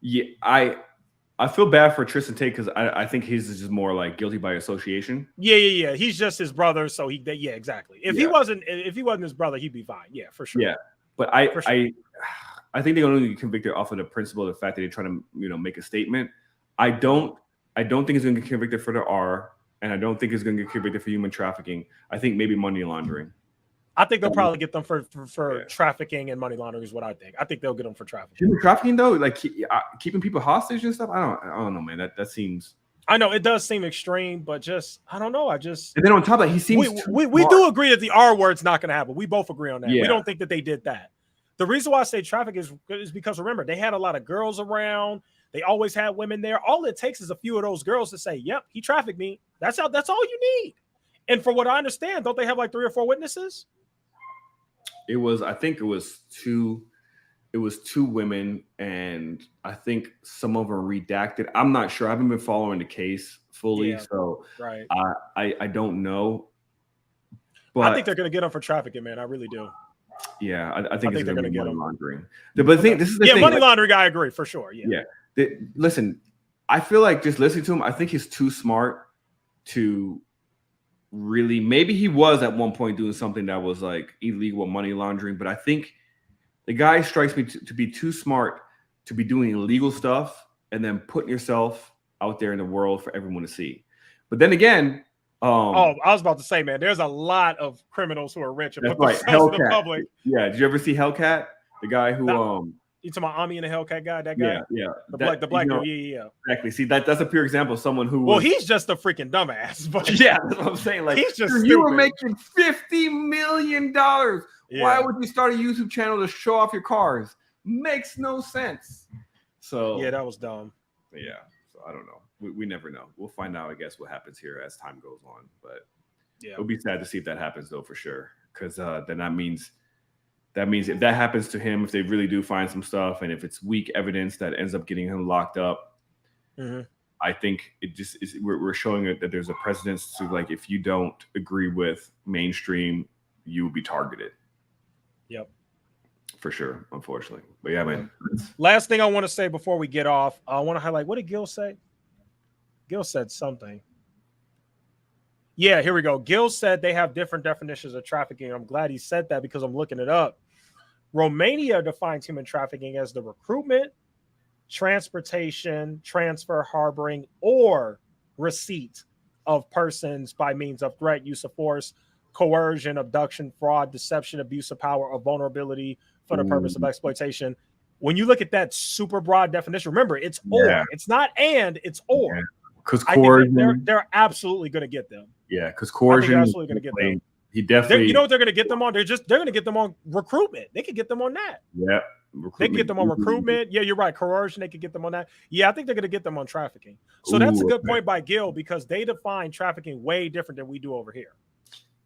[SPEAKER 2] Yeah,
[SPEAKER 1] I feel bad for Tristan Tate because I think his is just more like guilty by association.
[SPEAKER 2] Yeah. He's just his brother, so exactly. If he wasn't his brother, he'd be fine. Yeah, for sure.
[SPEAKER 1] Yeah, but I think they're going to get convicted off of the principle of the fact that they're trying to make a statement. I don't think he's going to get convicted for the R. And I don't think he's going to get convicted for human trafficking. I think maybe money laundering.
[SPEAKER 2] I think they'll probably get them for trafficking and money laundering is what I think. I think they'll get them for trafficking.
[SPEAKER 1] Human trafficking though, like keeping people hostage and stuff. I don't know, man. That seems.
[SPEAKER 2] I know it does seem extreme, but just I don't know. And then
[SPEAKER 1] on top of that, he seems.
[SPEAKER 2] We do agree that the R word's not going to happen. We both agree on that.
[SPEAKER 1] Yeah.
[SPEAKER 2] We don't think that they did that. The reason why I say traffic is because remember, they had a lot of girls around. They always had women there. All it takes is a few of those girls to say, "Yep, he trafficked me." That's all you need. And for what I understand, don't they have like 3 or 4 witnesses?
[SPEAKER 1] I think it was two women, and I think some of them redacted. I'm not sure. I haven't been following the case fully, so
[SPEAKER 2] right.
[SPEAKER 1] I don't know. But
[SPEAKER 2] I think they're going to get them for trafficking, man. I really do.
[SPEAKER 1] Yeah, I think it's
[SPEAKER 2] they're
[SPEAKER 1] going to be
[SPEAKER 2] get
[SPEAKER 1] money
[SPEAKER 2] them.
[SPEAKER 1] laundering. But this is the thing.
[SPEAKER 2] Money laundering. I agree for sure. Yeah.
[SPEAKER 1] Listen, I feel like just listening to him, I think he's too smart to really. Maybe he was at one point doing something that was like illegal money laundering, but I think the guy strikes me to be too smart to be doing illegal stuff and then putting yourself out there in the world for everyone to see. But then again,
[SPEAKER 2] I was about to say, man, there's a lot of criminals who are rich and put
[SPEAKER 1] themselves
[SPEAKER 2] in the public.
[SPEAKER 1] Yeah, did you ever see Hellcat? The guy who
[SPEAKER 2] you talking about Ami and the Hellcat guy? That guy?
[SPEAKER 1] Yeah.
[SPEAKER 2] The black dude. Yeah.
[SPEAKER 1] Exactly. See, that's a pure example of someone who.
[SPEAKER 2] Well, he's just a freaking dumbass. But
[SPEAKER 1] yeah, that's what I'm saying. Like,
[SPEAKER 2] he's just
[SPEAKER 1] you were making $50 million. Yeah. Why would you start a YouTube channel to show off your cars? Makes no sense. So
[SPEAKER 2] yeah, that was dumb.
[SPEAKER 1] Yeah. So I don't know. We never know. We'll find out, I guess, what happens here as time goes on. But yeah, it'll be sad to see if that happens, though, for sure. Because then that means if that happens to him, if they really do find some stuff, and if it's weak evidence that ends up getting him locked up, I think it just is. We're showing it that there's a precedence to, like, if you don't agree with mainstream, you will be targeted.
[SPEAKER 2] Yep.
[SPEAKER 1] For sure, unfortunately. But yeah, man.
[SPEAKER 2] Last thing I want to say before we get off, I want to highlight, what did Gil say? Gil said something. Yeah, here we go. Gil said they have different definitions of trafficking. I'm glad he said that because I'm looking it up. Romania defines human trafficking as the recruitment, transportation, transfer, harboring, or receipt of persons by means of threat, use of force, coercion, abduction, fraud, deception, abuse of power, or vulnerability for the purpose of exploitation. When you look at that super broad definition, remember, it's or. It's not and, it's or.
[SPEAKER 1] Yeah. Because coercion,
[SPEAKER 2] they're absolutely going to get them.
[SPEAKER 1] Yeah, because coercion,
[SPEAKER 2] absolutely going to get them.
[SPEAKER 1] He definitely.
[SPEAKER 2] You know what they're going to get them on? They're going to get them on recruitment. They could get them on that.
[SPEAKER 1] Yeah,
[SPEAKER 2] they could get them on recruitment. Yeah, you're right. Coercion, they could get them on that. Yeah, I think they're going to get them on trafficking. So that's a good point by Gil, because they define trafficking way different than we do over here.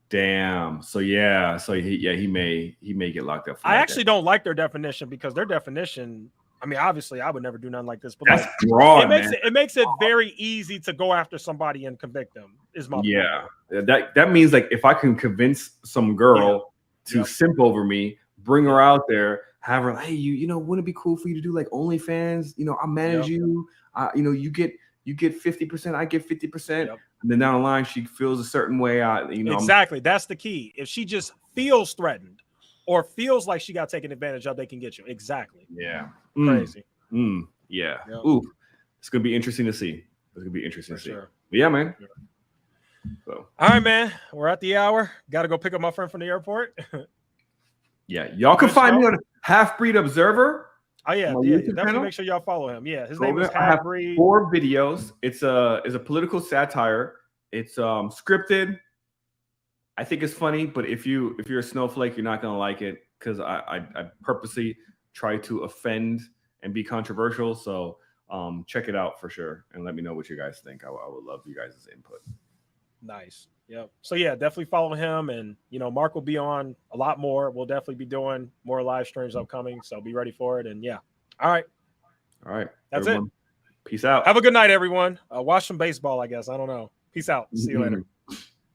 [SPEAKER 1] Damn. So yeah. So he may get locked up.
[SPEAKER 2] I actually don't like their definition, because their definition. I mean, obviously, I would never do nothing like this, but
[SPEAKER 1] that's broad,
[SPEAKER 2] it makes it very easy to go after somebody and convict them. Is my
[SPEAKER 1] point. That means, like, if I can convince some girl to simp over me, bring her out there, have her, hey, you know, wouldn't it be cool for you to do like OnlyFans? You know, I'll manage you. You know, you get 50%, I get 50%, and then down the line she feels a certain way.
[SPEAKER 2] Exactly. That's the key. If she just feels threatened or feels like she got taken advantage of, they can get you. Exactly.
[SPEAKER 1] Yeah.
[SPEAKER 2] Crazy.
[SPEAKER 1] Yeah. Yep. Ooh, it's gonna be interesting to see. It's gonna be interesting to see. But yeah, man. So.
[SPEAKER 2] All right, man. We're at the hour. Got to go pick up my friend from the airport.
[SPEAKER 1] Yeah, y'all can find me on Half Breed Observer.
[SPEAKER 2] Oh yeah, definitely make sure y'all follow him. Yeah, his name is Half Breed.
[SPEAKER 1] 4 videos. It's a political satire. It's scripted. I think it's funny, but if you're a snowflake, you're not gonna like it, because I purposely try to offend and be controversial. So check it out for sure, and let me know what you guys think. I would love you guys' input.
[SPEAKER 2] Nice. Yep. So yeah, definitely follow him, and Mark will be on a lot more. We'll definitely be doing more live streams upcoming, so be ready for it. And yeah. All right. That's everyone. It.
[SPEAKER 1] Peace out.
[SPEAKER 2] Have a good night, everyone. Watch some baseball, I guess. I don't know. Peace out. See you later.